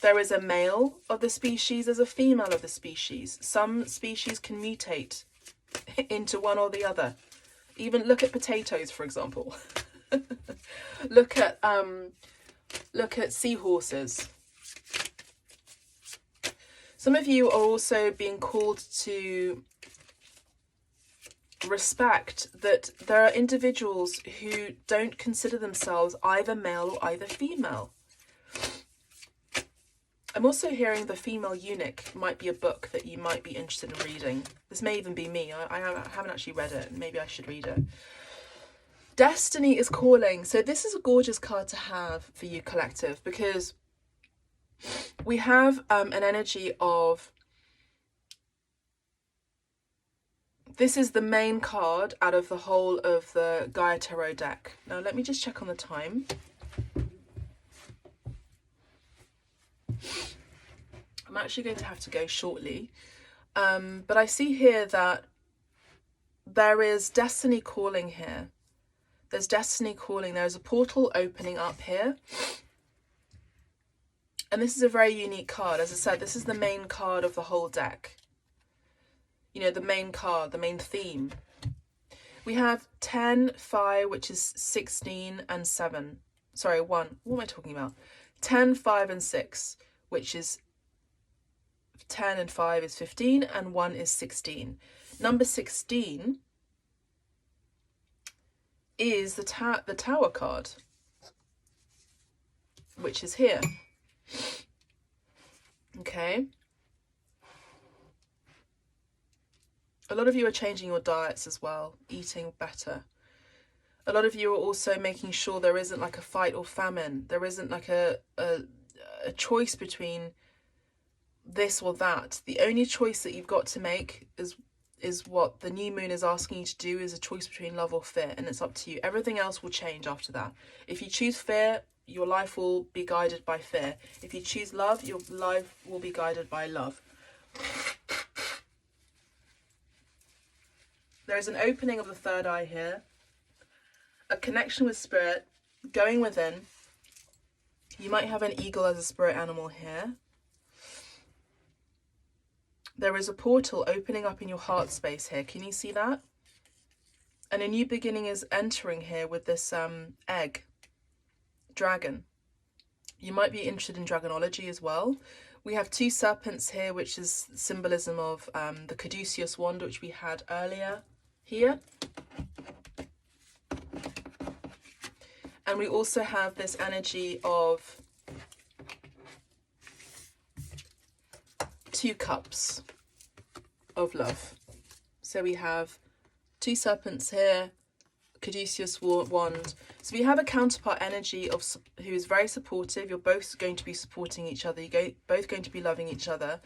A: There is a male of the species, there's a female of the species. Some species can mutate into one or the other. Even look at potatoes, for example. Look at seahorses. Some of you are also being called to respect that there are individuals who don't consider themselves either male or either female. I'm also hearing The Female Eunuch might be a book that you might be interested in reading. This may even be me. I haven't actually read it. Maybe I should read it. Destiny is calling. So this is a gorgeous card to have for you, collective, because we have an energy of, this is the main card out of the whole of the Gaia Tarot deck. Now let me just check on the time. I'm actually going to have to go shortly. But I see here that there is destiny calling here. There's destiny calling. There's a portal opening up here. And this is a very unique card. As I said, this is the main card of the whole deck. You know, the main card, the main theme. We have 10, 5, which is 16, and 7. Sorry, 1. What am I talking about? 10, 5, and 6, which is 10 and 5 is 15, and 1 is 16. Number 16 is the Tower card, which is here. Okay. A lot of you are changing your diets as well, eating better. A lot of you are also making sure there isn't like a fight or famine. There isn't like a choice between this or that. The only choice that you've got to make is what the new moon is asking you to do, is a choice between love or fear, and it's up to you. Everything else will change after that. If you choose fear, your life will be guided by fear. If you choose love, your life will be guided by love. There is an opening of the third eye here. a connection with spirit, going within. You might have an eagle as a spirit animal here. There is a portal opening up in your heart space here. Can you see that? And a new beginning is entering here with this egg, dragon. You might be interested in dragonology as well. We have 2 serpents here, which is symbolism of the caduceus wand, which we had earlier here. And we also have this energy of 2 cups of love. So we have 2 serpents here, caduceus wand. So we have a counterpart energy of who is very supportive. You're both going to be supporting each other. You're both going to be loving each other.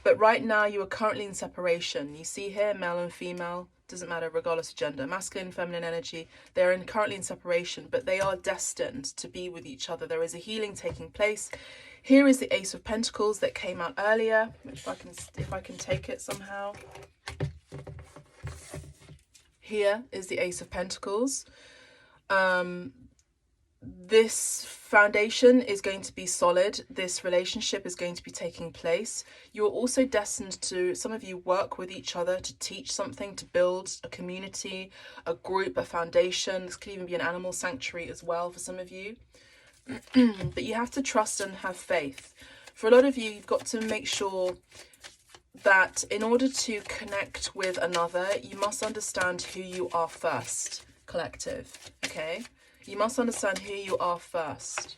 A: But right now you are currently in separation. You see here, male and female, doesn't matter regardless of gender, masculine and feminine energy. They're currently in separation, but they are destined to be with each other. There is a healing taking place. Here is the Ace of Pentacles that came out earlier, if I can take it somehow. Here is the Ace of Pentacles. This foundation is going to be solid. This relationship is going to be taking place. You're also destined to, some of you, work with each other to teach something, to build a community, a group, a foundation. This could even be an animal sanctuary as well for some of you. But you have to trust and have faith. For a lot of you, you've got to make sure that in order to connect with another, you must understand who you are first, collective, okay? You must understand who you are first.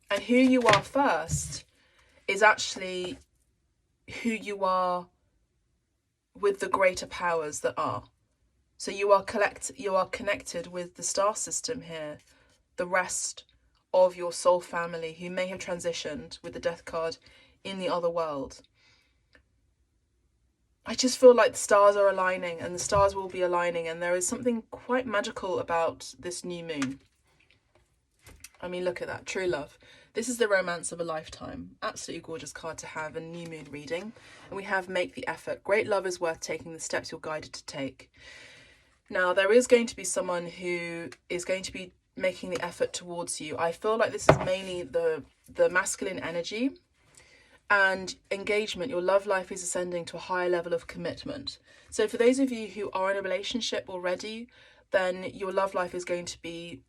A: And who you are first is actually who you are with the greater powers that are. So you are connected with the star system here, the rest of your soul family who may have transitioned with the death card in the other world. I just feel like the stars are aligning, and the stars will be aligning, and there is something quite magical about this new moon. I mean, look at that, true love. This is the romance of a lifetime. Absolutely gorgeous card to have a new moon reading. And we have make the effort. Great love is worth taking the steps you're guided to take. Now, there is going to be someone who is going to be making the effort towards you. I feel like this is mainly the masculine energy and engagement. Your love life is ascending to a higher level of commitment. So for those of you who are in a relationship already, then your love life is going to be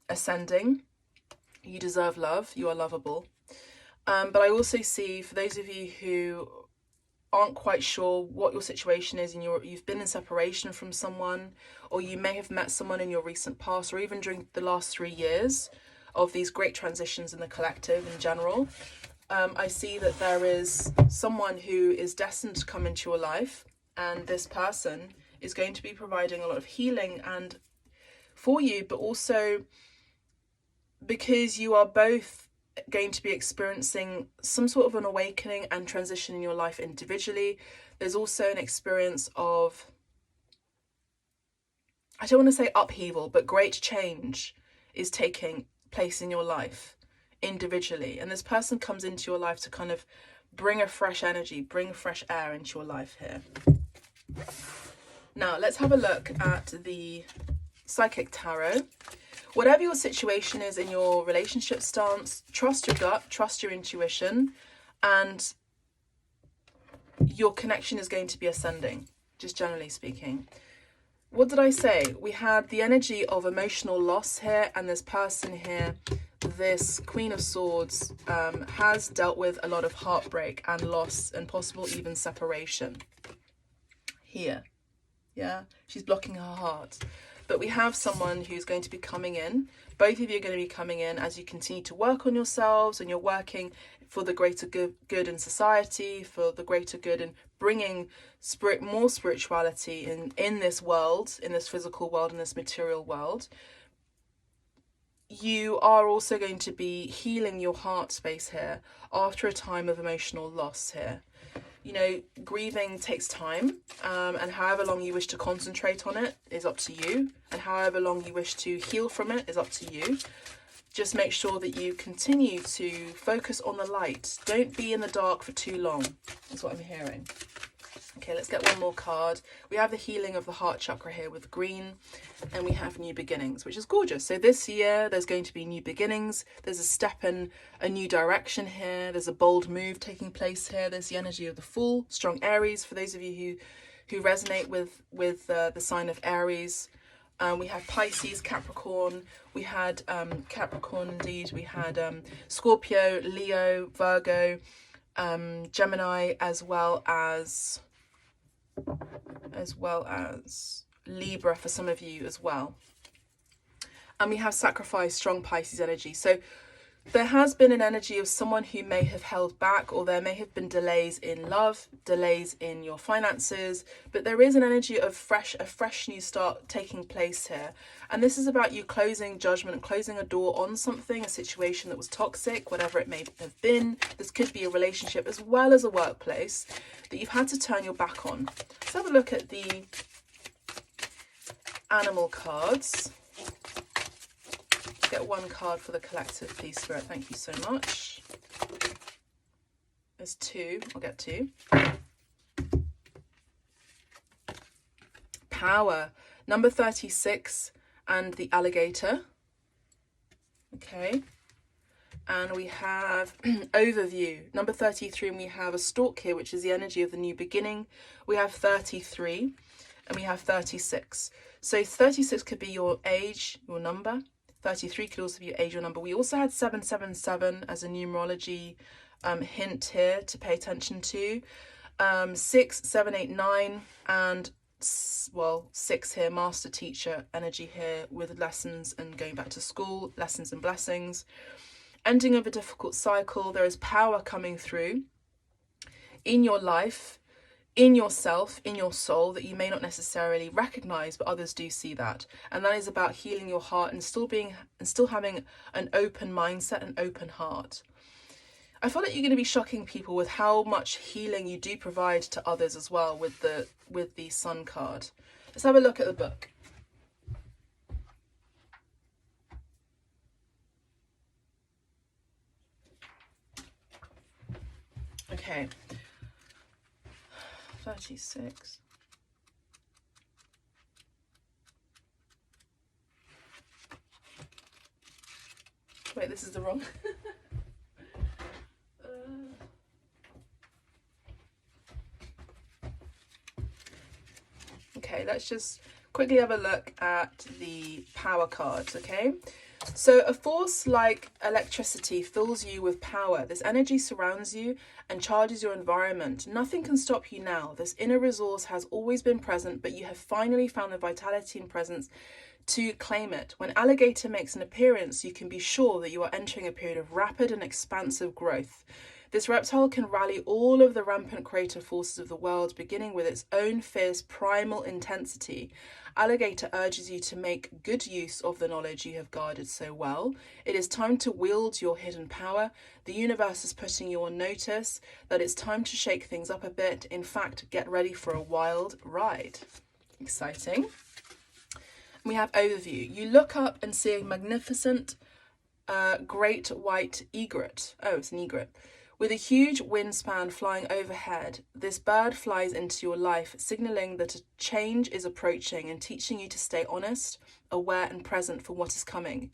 A: ascending. You deserve love. You are lovable. But I also see for those of you who aren't quite sure what your situation is and you've been in separation from someone, or you may have met someone in your recent past, or even during the last 3 years of these great transitions in the collective in general, I see that there is someone who is destined to come into your life, and this person is going to be providing a lot of healing and for you, but also because you are both going to be experiencing some sort of an awakening and transition in your life individually. There's also an experience of, I don't want to say upheaval, but great change is taking place in your life individually. And this person comes into your life to kind of bring a fresh energy, bring fresh air into your life here. Now, let's have a look at the Psychic Tarot. Whatever your situation is in your relationship stance, trust your gut, trust your intuition, and your connection is going to be ascending, just generally speaking. What did I say? We had the energy of emotional loss here, and this person here, this Queen of Swords, has dealt with a lot of heartbreak and loss and possible even separation. Here, yeah, she's blocking her heart. But we have someone who's going to be coming in. Both of you are going to be coming in as you continue to work on yourselves, and you're working for the greater good in society, for the greater good in bringing more spirituality in this world, in this physical world, in this material world. You are also going to be healing your heart space here after a time of emotional loss here. You know, grieving takes time, and however long you wish to concentrate on it is up to you, and however long you wish to heal from it is up to you. Just make sure that you continue to focus on the light. Don't be in the dark for too long, is what I'm hearing. Okay, let's get one more card. We have the healing of the heart chakra here with green, and we have new beginnings, which is gorgeous. So this year there's going to be new beginnings. There's a step in a new direction here. There's a bold move taking place here. There's the energy of the Fool, strong Aries. For those of you who resonate with the sign of Aries, we have Pisces, Capricorn. We had Capricorn indeed. We had Scorpio, Leo, Virgo, Gemini, as well as Libra for some of you as well. And we have Sacrifice, strong Pisces energy. So there has been an energy of someone who may have held back, or there may have been delays in love, delays in your finances, but there is an energy of a fresh new start taking place here. And this is about you closing judgment, closing a door on something, a situation that was toxic, whatever it may have been. This could be a relationship as well as a workplace that you've had to turn your back on. Let's have a look at the animal cards. Get one card for the collective, please, Spirit. Thank you so much. There's two. I'll get two. Power. Number 36 and the alligator. Okay. And we have overview. Number 33, and we have a stork here, which is the energy of the new beginning. We have 33 and we have 36. So 36 could be your age, your number. 33 could also be your age or number. We also had 777 as a numerology hint here to pay attention to. 6, 7, 8, 9, and 6 here, master teacher energy here with lessons and going back to school, lessons and blessings. Ending of a difficult cycle. There is power coming through in your life, in yourself, in your soul, that you may not necessarily recognize, but others do see that. And that is about healing your heart and still having an open mindset, an open heart. I feel like you're going to be shocking people with how much healing you do provide to others as well with the Sun card. Let's have a look at the book. Okay. 36. Wait, this is the wrong. Okay, let's just quickly have a look at the power cards, okay? So a force like electricity fills you with power. This energy surrounds you and charges your environment. Nothing can stop you now. This inner resource has always been present, but you have finally found the vitality and presence to claim it. When alligator makes an appearance, you can be sure that you are entering a period of rapid and expansive growth. This reptile can rally all of the rampant creative forces of the world, beginning with its own fierce primal intensity. Alligator urges you to make good use of the knowledge you have guarded so well. It is time to wield your hidden power. The universe is putting you on notice that it's time to shake things up a bit. In fact, get ready for a wild ride. Exciting. We have overview. You look up and see a magnificent great white egret. Oh, it's an egret. With a huge wingspan flying overhead, this bird flies into your life, signaling that a change is approaching and teaching you to stay honest, aware and present for what is coming.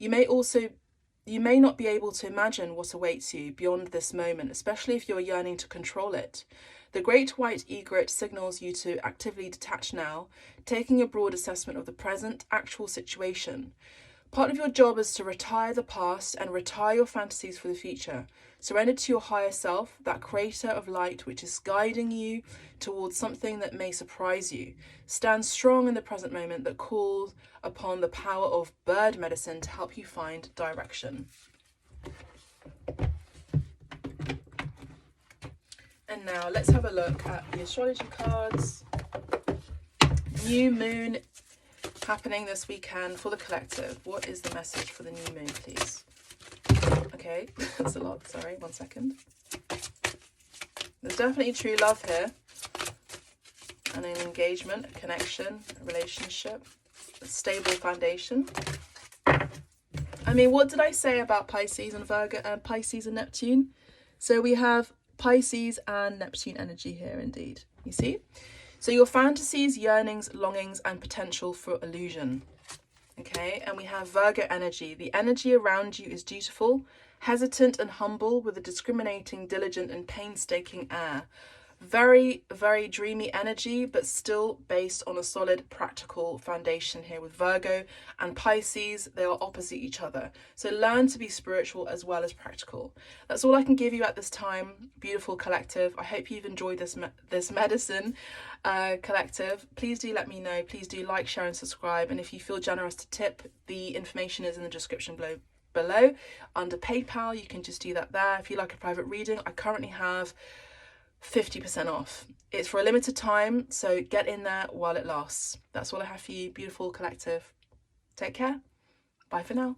A: You may not be able to imagine what awaits you beyond this moment, especially if you're yearning to control it. The great white egret signals you to actively detach now, taking a broad assessment of the present actual situation. Part of your job is to retire the past and retire your fantasies for the future. Surrender to your higher self, that creator of light which is guiding you towards something that may surprise you. Stand strong in the present moment that calls upon the power of bird medicine to help you find direction. And now let's have a look at the astrology cards. New moon happening this weekend for the collective. What is the message for the new moon, please? Okay, that's a lot. Sorry, 1 second. There's definitely true love here, and an engagement, a connection, a relationship, a stable foundation. I mean, what did I say about Pisces and Virgo, Pisces and Neptune? So we have Pisces and Neptune energy here indeed, you see? So your fantasies, yearnings, longings, and potential for illusion. Okay, and we have Virgo energy. The energy around you is dutiful, hesitant and humble, with a discriminating, diligent and painstaking air. Very, very dreamy energy, but still based on a solid practical foundation here with Virgo and Pisces. They are opposite each other. So learn to be spiritual as well as practical. That's all I can give you at this time, beautiful collective. I hope you've enjoyed this medicine, collective. Please do let me know. Please do like, share and subscribe. And if you feel generous to tip, the information is in the description below. Under PayPal, you can just do that there. If you like a private reading, I currently have 50% off. It's for a limited time, so get in there while it lasts. That's all I have for you, beautiful collective. Take care. Bye for now.